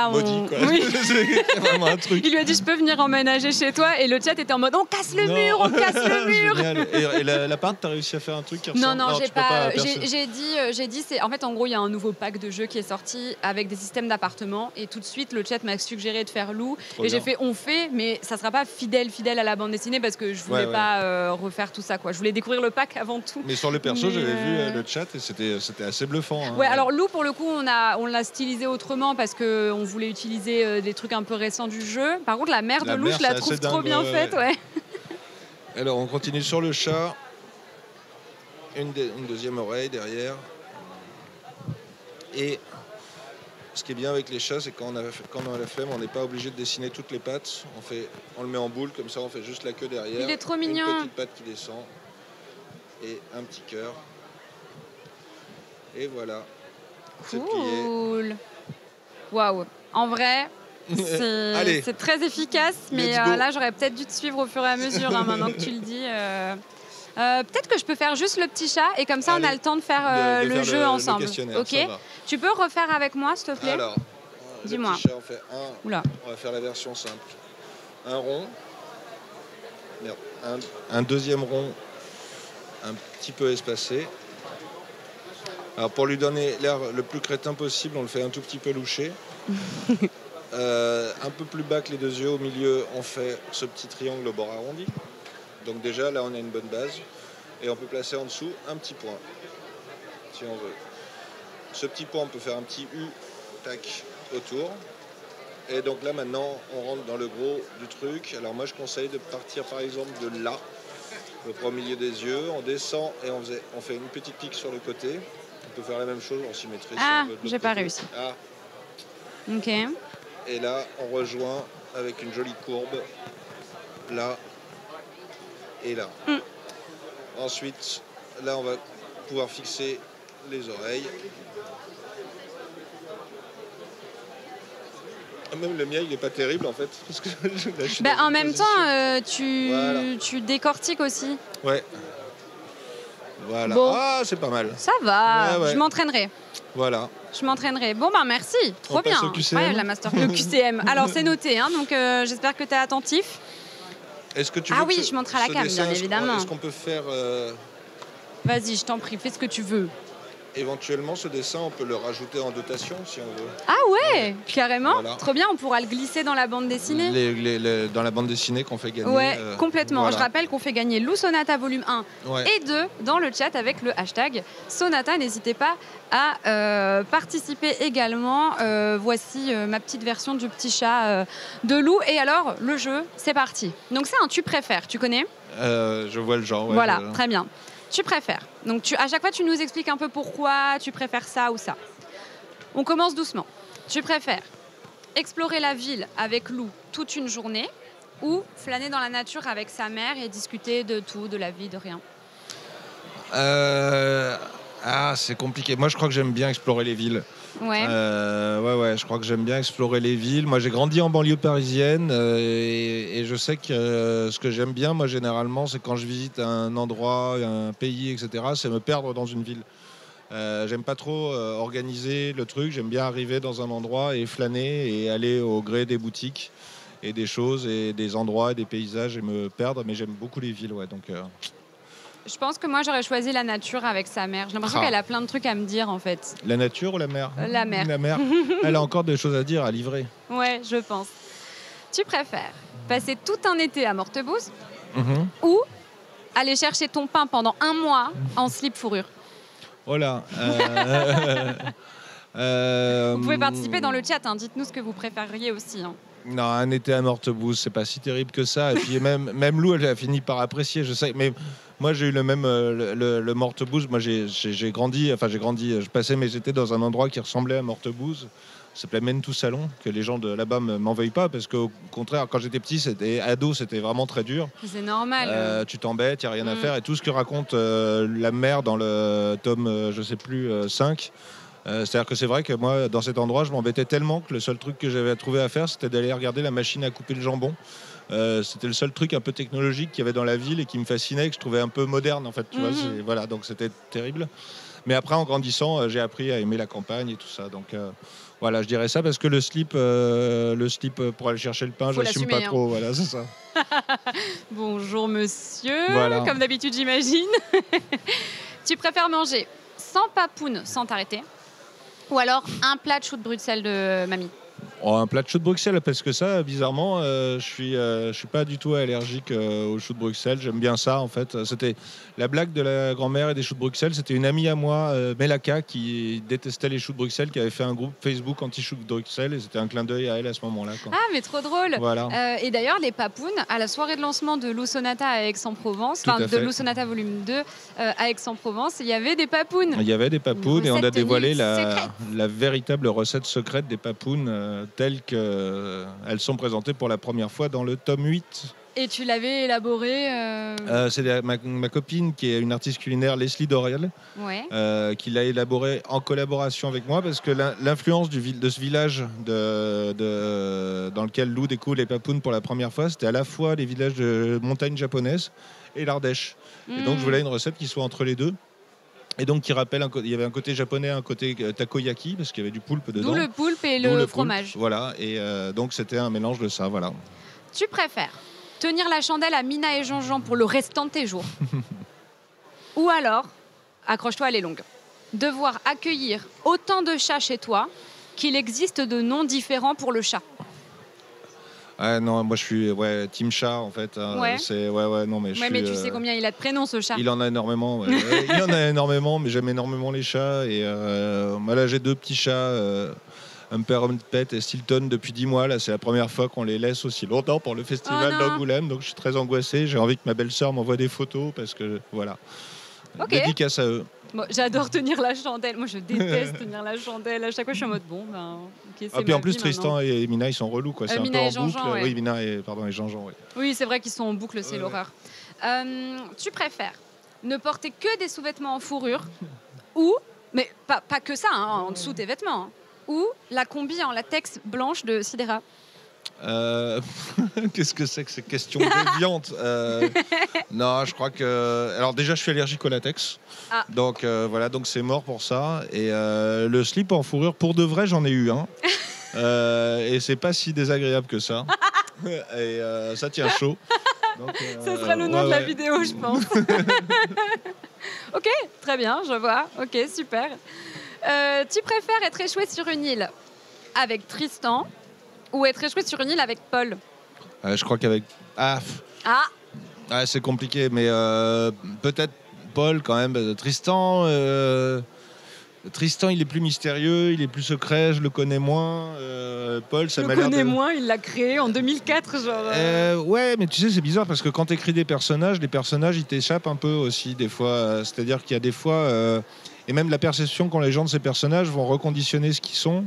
maudit, quoi. Oui. C'est vraiment un truc. Il lui a dit, je peux venir emménager chez toi, et le chat était en mode, on casse le mur, on casse le mur. Génial. Et l'appart, t'as réussi à faire un truc qui ressemble? Non, j'ai pas. J'ai dit, c'est en fait, en gros, il y a un nouveau pack de jeux qui est sorti avec des systèmes d'appartements, et tout de suite, le chat m'a suggéré de faire Lou, et j'ai fait, on fait, mais ça sera pas fidèle à la bande dessinée parce que je voulais pas refaire tout ça, quoi. Je voulais découvrir le pack avant tout. Mais sur les persos, j'avais vu le chat et c'était assez bluffant. Hein. Ouais, alors Lou, pour le coup, on l'a stylisé autrement parce qu'on voulait utiliser des trucs un peu récents du jeu. Par contre, la mère de Lou, je la trouve trop bien faite. Ouais. Alors, on continue sur le chat. Une deuxième oreille derrière. Et ce qui est bien avec les chats, c'est quand on a la flemme, on n'est pas obligé de dessiner toutes les pattes. On le met en boule, comme ça, on fait juste la queue derrière. Il est trop mignon. Une petite patte qui descend. Et un petit cœur. Et voilà. Cool. Waouh. En vrai, c'est très efficace, mais là, j'aurais peut-être dû te suivre au fur et à mesure, hein, maintenant que tu le dis. Peut-être que je peux faire juste le petit chat et comme ça, on a le temps de faire le jeu ensemble. Ok. Tu peux refaire avec moi, s'il te plaît? Alors, dis-moi. Le petit chat, on fait on va faire la version simple. Un rond. Merde. Un deuxième rond, un petit peu espacé. Alors pour lui donner l'air le plus crétin possible, on le fait un tout petit peu loucher. Un peu plus bas que les deux yeux, au milieu, on fait ce petit triangle au bord arrondi. Donc déjà, là, on a une bonne base. Et on peut placer en dessous un petit point, si on veut. Ce petit point, on peut faire un petit U, tac, autour. Et donc là, maintenant, on rentre dans le gros du truc. Alors moi, je conseille de partir, par exemple, de là, au milieu des yeux. On descend et on fait une petite pique sur le côté. On peut faire la même chose en symétrie. Ah, j'ai pas réussi. Ah. Ok. Et là, on rejoint avec une jolie courbe. Là et là. Ensuite, là, on va pouvoir fixer les oreilles. Même le mien, il n'est pas terrible en fait. Parce que là, en même temps, tu décortiques aussi. Ouais. Voilà. Bon. Ah, c'est pas mal. Ça va, ouais. Je m'entraînerai. Voilà. Je m'entraînerai. Bon, merci. Trop bien. Passe au QCM. Ouais, la master le QCM. Alors, c'est noté, hein, donc j'espère que tu es attentif. Est-ce que tu veux oui, je montre à la cam, bien évidemment. Est-ce qu'on peut faire... Vas-y, je t'en prie, fais ce que tu veux. Éventuellement, ce dessin, on peut le rajouter en dotation, si on veut. Ah ouais, carrément. Voilà. Trop bien, on pourra le glisser dans la bande dessinée. Dans la bande dessinée qu'on fait gagner. Ouais, complètement. Voilà. Je rappelle qu'on fait gagner Lou Sonata volume 1 et 2 dans le chat avec le hashtag Sonata. N'hésitez pas à participer également. Voici ma petite version du petit chat de Lou. Et alors, le jeu, c'est parti. Donc c'est un tu préfères, tu connais? Je vois le genre. Ouais, voilà, très bien. Tu préfères. Donc à chaque fois, tu nous expliques un peu pourquoi tu préfères ça ou ça. On commence doucement. Tu préfères explorer la ville avec Lou toute une journée ou flâner dans la nature avec sa mère et discuter de tout, de la vie, de rien? C'est compliqué. Moi, je crois que j'aime bien explorer les villes. Ouais. Ouais, je crois que j'aime bien explorer les villes. Moi, j'ai grandi en banlieue parisienne et je sais que ce que j'aime bien, moi, généralement, c'est quand je visite un endroit, un pays, etc., c'est me perdre dans une ville. J'aime pas trop organiser le truc. J'aime bien arriver dans un endroit et flâner et aller au gré des boutiques et des choses et des endroits et des paysages et me perdre. Mais j'aime beaucoup les villes, ouais. Donc, Je pense que moi, j'aurais choisi la nature avec sa mère. J'ai l'impression qu'elle a plein de trucs à me dire, en fait. la nature ou la mer? La mer. La mer. Elle a encore des choses à dire, à livrer. Ouais, je pense. Tu préfères passer tout un été à Mortebouze Mhm. ou aller chercher ton pain pendant un mois en slip fourrure? Voilà. Vous pouvez participer dans le chat, hein. Dites-nous ce que vous préfériez aussi, hein. Non, un été à Mortebouze, c'est pas si terrible que ça. Et puis même Lou, elle a fini par apprécier, je sais. Mais moi, j'ai eu le même le Mortebouze. Moi, j'ai grandi, je passais mes étés dans un endroit qui ressemblait à Mortebouze. Ça s'appelait Mentou Salon, que les gens de là-bas m'en veuillent pas, parce qu'au contraire, quand j'étais petit, ado, c'était vraiment très dur. C'est normal. Tu t'embêtes, il n'y a rien à faire. Et tout ce que raconte la mère dans le tome, je sais plus, 5, c'est-à-dire que c'est vrai que moi, dans cet endroit, je m'embêtais tellement que le seul truc que j'avais à trouver à faire, c'était d'aller regarder la machine à couper le jambon. C'était le seul truc un peu technologique qu'il y avait dans la ville et qui me fascinait, que je trouvais un peu moderne, en fait. Tu vois, voilà, donc c'était terrible. Mais après, en grandissant, j'ai appris à aimer la campagne et tout ça. Donc voilà, je dirais ça parce que le slip pour aller chercher le pain, Faut j'assume l'assumer, pas hein. trop. Voilà, c'est ça. Bonjour monsieur, Voilà. comme d'habitude j'imagine. Tu préfères manger sans papoune, sans t'arrêter, ou alors un plat de chou de Bruxelles de mamie? Oh, un plat de chou de Bruxelles, parce que ça, bizarrement, je suis pas du tout allergique aux choux de Bruxelles. J'aime bien ça, en fait. C'était la blague de la grand-mère et des choux de Bruxelles. C'était une amie à moi, Melaka, qui détestait les choux de Bruxelles, qui avait fait un groupe Facebook anti-choux de Bruxelles, et c'était un clin d'œil à elle à ce moment-là, quoi. Ah mais trop drôle. Voilà. Et d'ailleurs les papounes, à la soirée de lancement de Lou Sonata à Aix-en-Provence, Tout à de fait. Lou Sonata volume 2 à Aix-en-Provence, il y avait des papounes. Il y avait des papounes Une et on a recette dévoilé secrète. la véritable recette secrète des papounes telles qu'elles sont présentées pour la première fois dans le tome 8. Et tu l'avais élaboré C'est ma copine qui est une artiste culinaire, Leslie Doriel, Ouais. qui l'a élaboré en collaboration avec moi parce que l'influence de ce village dans lequel Lou découvre les papounes pour la première fois, c'était à la fois les villages de montagne japonaises et l'Ardèche. Et donc je voulais une recette qui soit entre les deux. Et donc qui rappelle, il y avait un côté japonais, un côté takoyaki, parce qu'il y avait du poulpe dedans. D'où le poulpe et D'où le poulpe, fromage. voilà, et donc c'était un mélange de ça, voilà. Tu préfères tenir la chandelle à Mina et Jean-Jean pour le restant de tes jours ou alors, accroche-toi, elle est longue, devoir accueillir autant de chats chez toi qu'il existe de noms différents pour le chat? Ah non, moi je suis team chat en fait. Ouais. Non mais je Ouais, suis, mais tu sais combien il a de prénoms ce chat. Il en a énormément. Ouais. Il en a énormément, mais j'aime énormément les chats. Et moi là j'ai 2 petits chats, Humper Humpet et Stilton depuis 10 mois. Là c'est la première fois qu'on les laisse aussi longtemps pour le festival Oh non. d'Angoulême. Donc je suis très angoissé. J'ai envie que ma belle-sœur m'envoie des photos parce que voilà. Ok. Dédicace à eux. Bon, j'adore tenir la chandelle. Moi, je déteste tenir la chandelle. À chaque fois, je suis en mode bon, ben, ok, c'est Ah, puis ma en plus vie Tristan maintenant. et Mina ils sont relous quoi. C'est un Mina peu et en Jean-Jean, boucle. ouais. Oui, Mina et Jean-Jean. Ouais. Oui, c'est vrai qu'ils sont en boucle, c'est l'horreur. Tu préfères ne porter que des sous-vêtements en fourrure ou, mais pas que ça, hein, en dessous tes vêtements, hein, ou la combi en latex blanche de Sidera? Qu'est-ce que c'est que ces questions déviantes Non, je crois que... Alors déjà, je suis allergique au latex. Ah. Donc voilà, donc c'est mort pour ça. Et le slip en fourrure, pour de vrai, j'en ai eu un. Et c'est pas si désagréable que ça. Et ça tient chaud. Donc, Ce sera le nom de la vidéo, je pense. Ok, très bien, je vois. Ok, super. Tu préfères être échoué sur une île avec Tristan ou être échoué sur une île avec Paul? Je crois qu'avec... Ah, c'est compliqué, mais peut-être Paul quand même. Tristan, il est plus mystérieux, il est plus secret, je le connais moins. Paul, ça Je m'a le l'air connais moins, il l'a créé en 2004, genre. Ouais, mais tu sais, c'est bizarre parce que quand tu écris des personnages, les personnages, ils t'échappent un peu aussi des fois. C'est-à-dire qu'il y a des fois... et même la perception qu'ont les gens de ces personnages vont reconditionner ce qu'ils sont.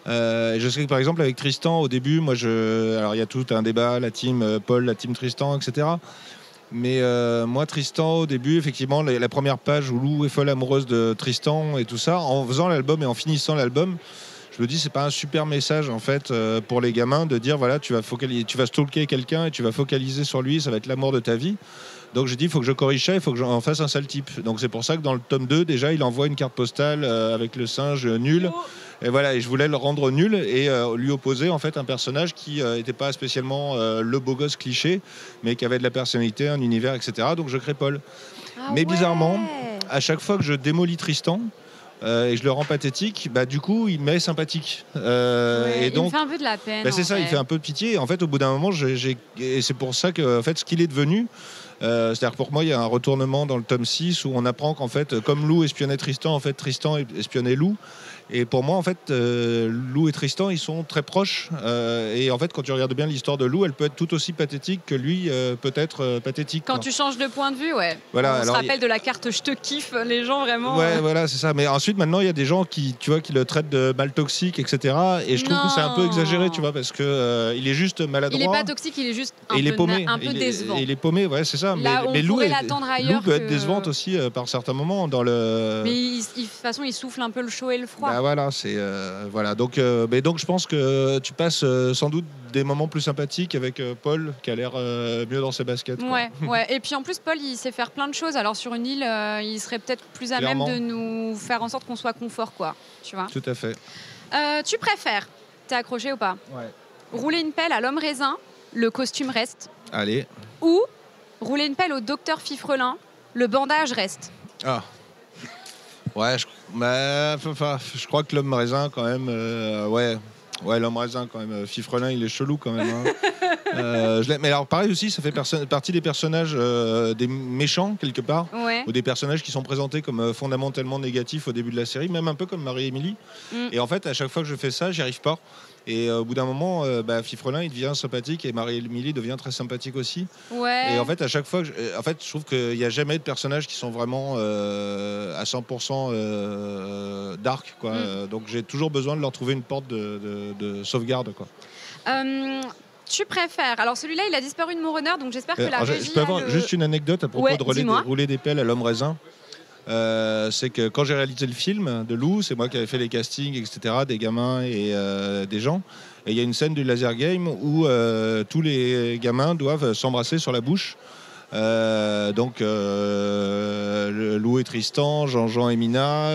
Je sais que par exemple avec Tristan au début, alors il y a tout un débat, la team Paul, la team Tristan, etc. Mais moi Tristan au début, effectivement, la première page où Lou est folle amoureuse de Tristan et tout ça, en faisant l'album et en finissant l'album, je me dis c'est pas un super message en fait pour les gamins de dire voilà tu vas stalker quelqu'un et tu vas focaliser sur lui, ça va être l'amour de ta vie. Donc j'ai dit il faut que je corrige ça, il faut que j'en fasse un sale type. Donc c'est pour ça que dans le tome 2 déjà il envoie une carte postale avec le singe nul. Et voilà, et je voulais le rendre nul et lui opposer en fait un personnage qui n'était pas spécialement le beau gosse cliché, mais qui avait de la personnalité, un univers, etc. Donc je crée Paul. Mais bizarrement, à chaque fois que je démolis Tristan et je le rends pathétique, bah du coup il me met sympathique. Et donc, il me fait un peu de la peine. C'est ça, il fait un peu de pitié. Et en fait, au bout d'un moment, et c'est pour ça que en fait, ce qu'il est devenu. C'est-à-dire que pour moi il y a un retournement dans le tome 6 où on apprend qu'en fait comme Lou espionnait Tristan, en fait Tristan espionnait Lou. Et pour moi en fait Lou et Tristan ils sont très proches et en fait quand tu regardes bien l'histoire de Lou elle peut être tout aussi pathétique que lui peut être pathétique quand tu changes de point de vue. Voilà, on se rappelle de la carte je te kiffe, les gens vraiment voilà c'est ça. Mais ensuite maintenant il y a des gens qui le traitent de mal toxique, etc. Et je trouve que c'est un peu exagéré, tu vois, parce que il est juste maladroit, il est pas toxique, il est juste un peu décevant. Il est paumé, ouais c'est ça. Mais Lou peut être décevante aussi par certains moments dans le. Mais de toute façon, il souffle un peu le chaud et le froid. Bah voilà, c'est voilà. Donc je pense que tu passes sans doute des moments plus sympathiques avec Paul, qui a l'air mieux dans ses baskets. Ouais. Et puis en plus, Paul, il sait faire plein de choses. Alors sur une île, il serait peut-être plus à même de nous faire en sorte qu'on soit confort, quoi. Tu vois. Tout à fait. Tu préfères, t'es accroché ou pas? Ouais. Rouler une pelle à l'homme raisin, le costume reste. Allez. Ou rouler une pelle au docteur Fifrelin, le bandage reste. Ah. Ouais, je crois que l'homme raisin quand même. Ouais, l'homme raisin quand même. Fifrelin, il est chelou quand même. Hein. Mais alors pareil aussi, ça fait partie des personnages des méchants quelque part, ou des personnages qui sont présentés comme fondamentalement négatifs au début de la série, même un peu comme Marie-Émilie. Et en fait, à chaque fois que je fais ça, j'y arrive pas. Et au bout d'un moment, Fifrelin il devient sympathique et Marie-Émilie devient très sympathique aussi. Ouais. Et en fait, à chaque fois, je trouve qu'il n'y a jamais de personnages qui sont vraiment à 100% dark, quoi. Donc j'ai toujours besoin de leur trouver une porte de sauvegarde, quoi. Tu préfères... Alors celui-là, il a disparu de mon runner, donc j'espère que la régie... Je peux avoir juste une anecdote à propos de rouler des pelles à l'homme raisin. C'est que quand j'ai réalisé le film de Lou, c'est moi qui avais fait les castings, etc., des gamins et des gens. Et il y a une scène du laser game où tous les gamins doivent s'embrasser sur la bouche. Donc Lou et Tristan, Jean-Jean et Mina,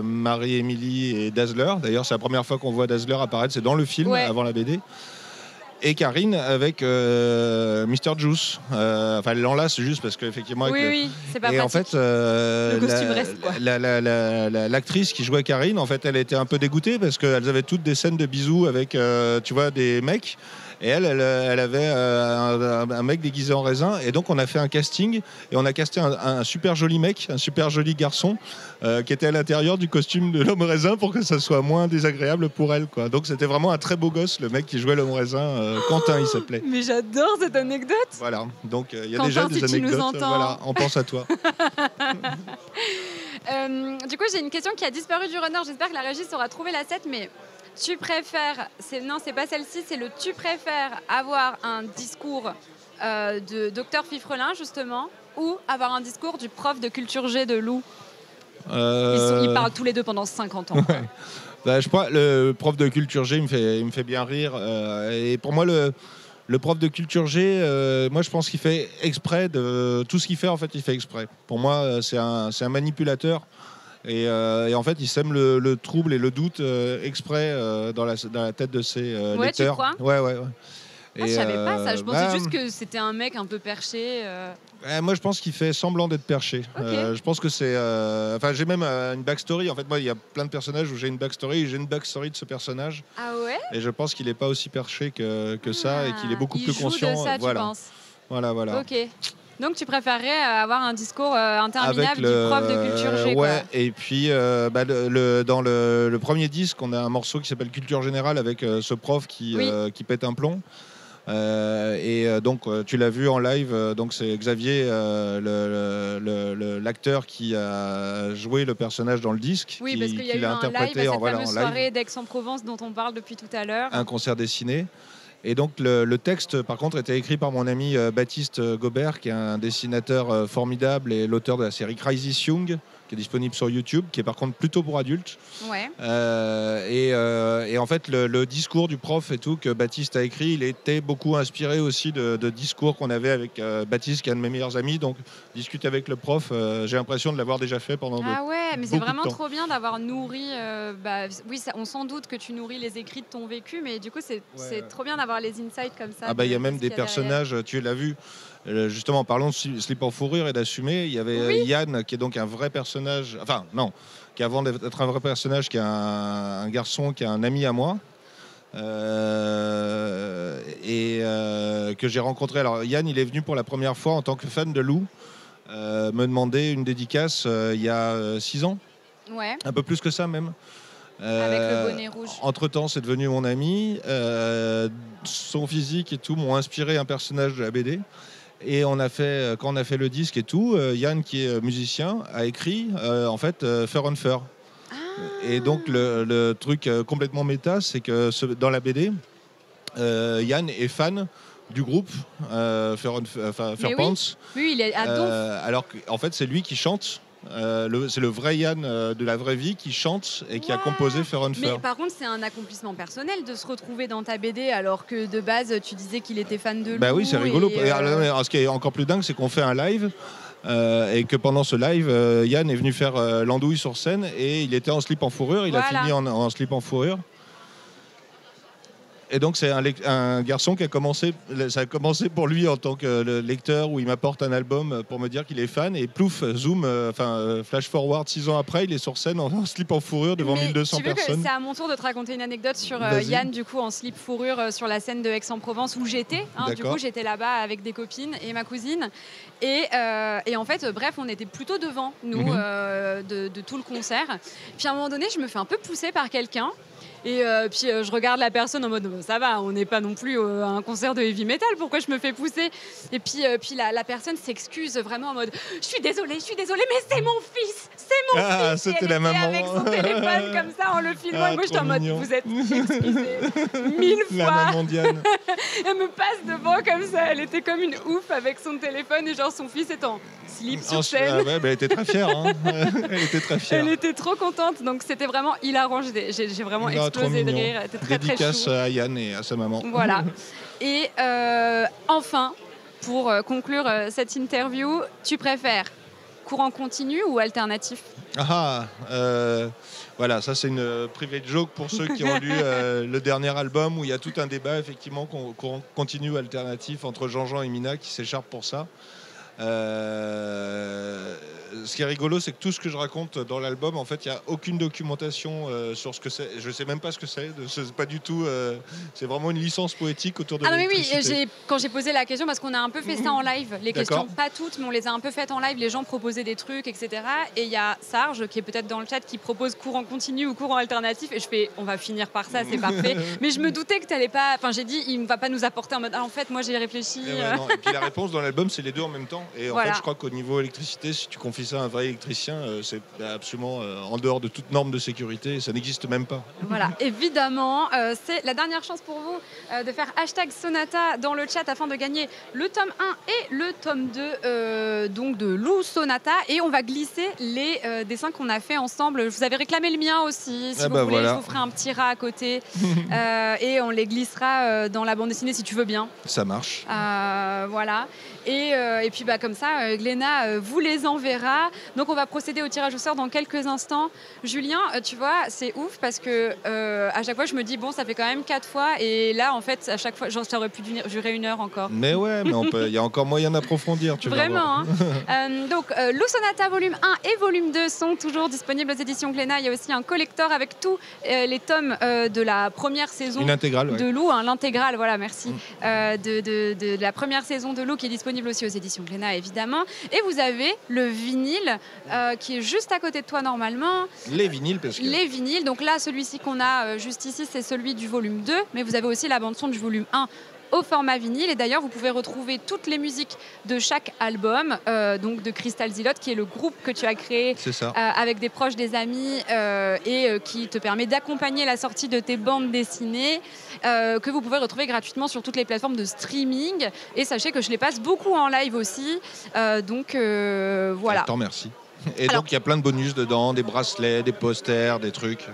Marie-Émilie et Dazzler. D'ailleurs, c'est la première fois qu'on voit Dazzler apparaître, c'est dans le film, avant la BD. Et Karine avec Mr. Juice. Enfin, elle l'enlace juste parce qu'effectivement... c'est pas pratique. Et en fait, le costume reste, quoi. L'actrice qui jouait Karine, en fait, elle était un peu dégoûtée parce qu'elles avaient toutes des scènes de bisous avec, tu vois, des mecs. Et elle avait un mec déguisé en raisin. Et donc, on a fait un casting. Et on a casté un super joli mec, un super joli garçon qui était à l'intérieur du costume de l'homme raisin pour que ça soit moins désagréable pour elle, quoi. Donc, c'était vraiment un très beau gosse, le mec qui jouait l'homme raisin. Quentin, il s'appelait. Mais j'adore cette anecdote. Voilà. Donc, il y a Quentin, déjà des si anecdotes. Tu nous entends. Voilà, on pense à toi. Du coup, j'ai une question qui a disparu du runner. J'espère que la régie saura trouver la 7, mais... Tu préfères, non c'est pas celle-ci, c'est le tu préfères avoir un discours de docteur Fifrelin justement ou avoir un discours du prof de culture G de Lou. Ils parlent tous les deux pendant 50 ans. Je crois le prof de culture G il me fait bien rire et pour moi le prof de culture G, moi je pense qu'il fait exprès de tout ce qu'il fait, en fait il fait exprès. Pour moi c'est un manipulateur. Et en fait, il sème le trouble et le doute exprès dans la tête de ses lecteurs. Tu crois ? Ouais. Je savais pas ça. Je pensais juste que c'était un mec un peu perché. Moi, je pense qu'il fait semblant d'être perché. Okay. Je pense que c'est... j'ai même une backstory. En fait, moi, il y a plein de personnages où j'ai une backstory. J'ai une backstory de ce personnage. Ah ouais ? Et je pense qu'il n'est pas aussi perché que ça et qu'il est beaucoup plus conscient. Il joue de ça, tu penses ? Voilà. Ok. Donc tu préférerais avoir un discours interminable du prof de culture G, quoi. Ouais, et puis dans le premier disque, on a un morceau qui s'appelle Culture Générale avec ce prof qui pète un plomb. Donc tu l'as vu en live, donc c'est Xavier, l'acteur qui a joué le personnage dans le disque. Oui, parce qu'il y a eu un live, cette fameuse soirée d'Aix-en-Provence dont on parle depuis tout à l'heure. Un concert dessiné. Et donc le texte, par contre, était écrit par mon ami Baptiste Gobert, qui est un dessinateur formidable et l'auteur de la série Crisis Young, qui est disponible sur YouTube, qui est par contre plutôt pour adultes. Ouais. Et en fait, le discours du prof et tout que Baptiste a écrit, il était beaucoup inspiré aussi de discours qu'on avait avec Baptiste, qui est un de mes meilleurs amis. Donc, discuter avec le prof, j'ai l'impression de l'avoir déjà fait pendant mais c'est vraiment trop bien d'avoir nourri. Oui, on s'en doute que tu nourris les écrits de ton vécu, mais du coup, c'est trop bien d'avoir les insights comme ça. Il y a même des personnages, tu l'as vu. Justement, parlons de Slip en fourrure et d'assumer. Il y avait Yann, qui est donc un vrai personnage. Enfin, non, qui avant d'être un vrai personnage, qui est un garçon, qui est un ami à moi. Que j'ai rencontré. Alors, Yann, il est venu pour la première fois en tant que fan de Lou, me demander une dédicace il y a 6 ans. Ouais. Un peu plus que ça, même. Avec le bonnet rouge. Entre-temps, c'est devenu mon ami. Son physique et tout m'ont inspiré un personnage de la BD. Et quand on a fait le disque et tout, Yann, qui est musicien, a écrit en fait Fur on Fur. Et donc le truc complètement méta, c'est que dans la BD, Yann est fan du groupe Fur Pants. Oui, il est à donf. Alors qu'en fait, c'est lui qui chante. C'est le vrai Yann de la vraie vie qui chante et qui a composé Fur on Fur. Mais par contre, c'est un accomplissement personnel de se retrouver dans ta BD alors que de base, tu disais qu'il était fan de Lou. Bah oui, c'est rigolo. Ce qui est encore plus dingue, c'est qu'on fait un live et que pendant ce live, Yann est venu faire l'andouille sur scène et il était en slip en fourrure. Il a fini en slip en fourrure. Et donc c'est un garçon qui ça a commencé pour lui en tant que lecteur où il m'apporte un album pour me dire qu'il est fan et plouf, zoom, flash forward 6 ans après, il est sur scène en slip en fourrure devant 1200 personnes. C'est à mon tour de te raconter une anecdote sur Yann du coup en slip fourrure sur la scène de Aix-en-Provence où j'étais. Du coup j'étais là-bas avec des copines et ma cousine et en fait bref on était plutôt devant nous de tout le concert. Puis à un moment donné je me fais un peu pousser par quelqu'un. Et puis je regarde la personne en mode ça va, on n'est pas non plus à un concert de heavy metal, pourquoi je me fais pousser? Et puis la personne s'excuse vraiment en mode je suis désolée, mais c'est mon fils, fils. C'était la maman avec son téléphone comme ça en le filmant et moi j'étais en mode vous êtes excusée 1000 fois. La maman Diane. Elle me passe devant comme ça, elle était comme une ouf avec son téléphone et genre son fils est en slip sur scène. Elle était très fière. Elle était très fière. Elle était trop contente, donc c'était vraiment hilarant. J'ai vraiment explosé de rire. C'était dédicace à Yann et à sa maman. Voilà. Et enfin, pour conclure cette interview, tu préfères courant continu ou alternatif? Voilà, ça c'est une private joke pour ceux qui ont lu le dernier album où il y a tout un débat effectivement courant continu ou alternatif entre Jean-Jean et Mina qui s'écharpent pour ça. Ce qui est rigolo, c'est que tout ce que je raconte dans l'album, en fait, il n'y a aucune documentation sur ce que c'est. Je ne sais même pas ce que c'est. C'est pas du tout. C'est vraiment une licence poétique autour de l'électricité. Quand j'ai posé la question, parce qu'on a un peu fait ça en live, les questions, pas toutes, mais on les a un peu faites en live. Les gens proposaient des trucs, etc. Et il y a Sarge, qui est peut-être dans le chat, qui propose courant continu ou courant alternatif. Et je fais, on va finir par ça, c'est parfait. Mais je me doutais que tu n'allais pas. Enfin, j'ai dit, il ne va pas nous apporter en mode. En fait, moi, j'ai réfléchi. Et puis la réponse dans l'album, c'est les deux en même temps. Et en fait, je crois qu'au niveau électricité, si tu confies ça à un vrai électricien, c'est absolument en dehors de toute norme de sécurité. Ça n'existe même pas. Voilà, évidemment, c'est la dernière chance pour vous de faire #Sonata dans le chat afin de gagner le tome 1 et le tome 2 donc de Lou Sonata. Et on va glisser les dessins qu'on a fait ensemble. Je vous avais réclamé le mien aussi. Si vous voulez, voilà. Je vous ferai un petit rat à côté. Et on les glissera dans la bande dessinée si tu veux bien. Ça marche. Voilà. Et puis comme ça, Gléna vous les enverra. Donc on va procéder au tirage au sort dans quelques instants. Julien, tu vois, c'est ouf parce que à chaque fois je me dis bon, ça fait quand même 4 fois et là en fait à chaque fois, ça aurait pu durer 1 heure encore. Mais ouais, mais il y a encore moyen d'approfondir. Vraiment. Donc Lou Sonata volume 1 et volume 2 sont toujours disponibles aux éditions Glénat. Il y a aussi un collector avec tous les tomes de la première saison de Lou, l'intégrale. Voilà, merci. De la première saison de Lou qui est disponible aussi aux éditions Glénat évidemment. Et vous avez le vinyle qui est juste à côté de toi normalement. Les vinyles parce que... Les vinyles. Donc là, celui-ci qu'on a juste ici, c'est celui du volume 2. Mais vous avez aussi la bande-son du volume 1 au format vinyle. Et d'ailleurs, vous pouvez retrouver toutes les musiques de chaque album, donc de Crystal Zilote, qui est le groupe que tu as créé avec des proches, des amis, et qui te permet d'accompagner la sortie de tes bandes dessinées, que vous pouvez retrouver gratuitement sur toutes les plateformes de streaming. Et sachez que je les passe beaucoup en live aussi. Donc voilà. Tant merci. Et alors, donc il y a plein de bonus dedans, des bracelets, des posters, des trucs.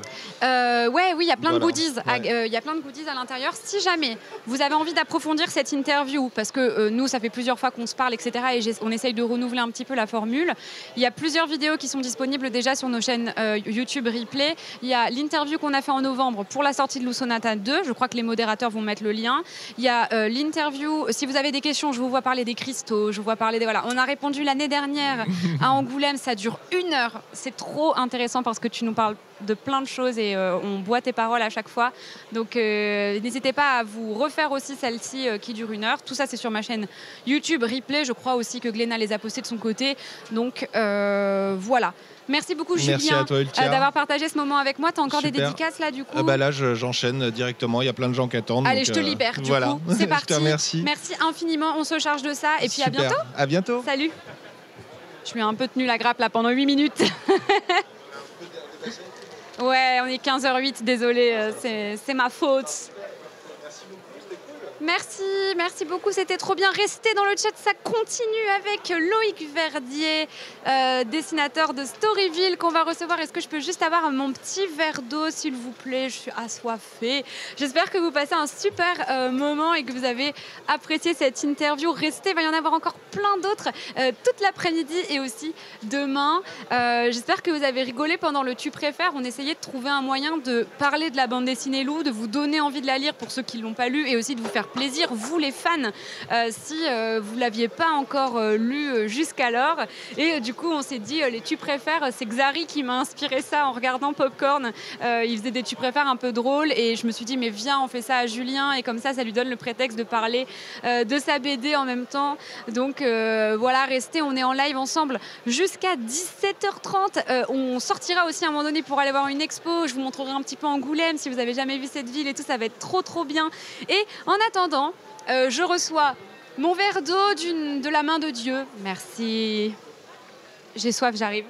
Oui, il y a plein de goodies. Il y a plein de goodies à l'intérieur. Si jamais vous avez envie d'approfondir cette interview, parce que nous, ça fait plusieurs fois qu'on se parle, etc. Et on essaye de renouveler un petit peu la formule. Il y a plusieurs vidéos qui sont disponibles déjà sur nos chaînes YouTube Replay. Il y a l'interview qu'on a fait en novembre pour la sortie de Lou Sonata 2. Je crois que les modérateurs vont mettre le lien. Il y a l'interview. Si vous avez des questions, je vous vois parler des cristaux. Je vous vois parler des... Voilà. On a répondu l'année dernière à Angoulême. Ça dure 1 heure. C'est trop intéressant parce que tu nous parles de plein de choses et on boit tes paroles à chaque fois. Donc n'hésitez pas à vous refaire aussi celle-ci qui dure 1 heure. Tout ça, c'est sur ma chaîne YouTube Replay. Je crois aussi que Gléna les a postés de son côté. Donc voilà. Merci beaucoup, Julien, d'avoir partagé ce moment avec moi. Tu as encore des dédicaces là, du coup? Là, j'enchaîne directement. Il y a plein de gens qui attendent. Allez, je te libère. Du coup, c'est parti. Je te remercie. Merci infiniment. On se charge de ça. Et puis à bientôt. À bientôt. Salut. Je lui ai un peu tenu la grappe là pendant 8 minutes. Ouais, on est 15h08, désolé, c'est ma faute. Merci beaucoup, c'était trop bien. Restez dans le chat, ça continue avec Loïc Verdier, dessinateur de Storyville, qu'on va recevoir. Est-ce que je peux juste avoir mon petit verre d'eau, s'il vous plaît? Je suis assoiffée. J'espère que vous passez un super moment et que vous avez apprécié cette interview. Restez, il va y en avoir encore plein d'autres toute l'après-midi et aussi demain. J'espère que vous avez rigolé pendant le Tu préfères. On essayait de trouver un moyen de parler de la bande dessinée Lou, de vous donner envie de la lire pour ceux qui ne l'ont pas lu et aussi de vous faire plaisir, vous les fans, si vous ne l'aviez pas encore lu jusqu'alors. Et du coup, on s'est dit, les Tu préfères, c'est Xari qui m'a inspiré ça en regardant Popcorn. Il faisait des Tu préfères un peu drôles et je me suis dit, mais viens, on fait ça à Julien et comme ça lui donne le prétexte de parler de sa BD en même temps. Donc voilà, restez, on est en live ensemble jusqu'à 17h30. On sortira aussi à un moment donné pour aller voir une expo. Je vous montrerai un petit peu Angoulême si vous n'avez jamais vu cette ville et tout, ça va être trop bien. Et en attendant, je reçois mon verre d'eau de la main de Dieu. Merci. J'ai soif, j'arrive.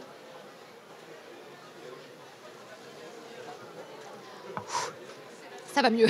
Ça va mieux.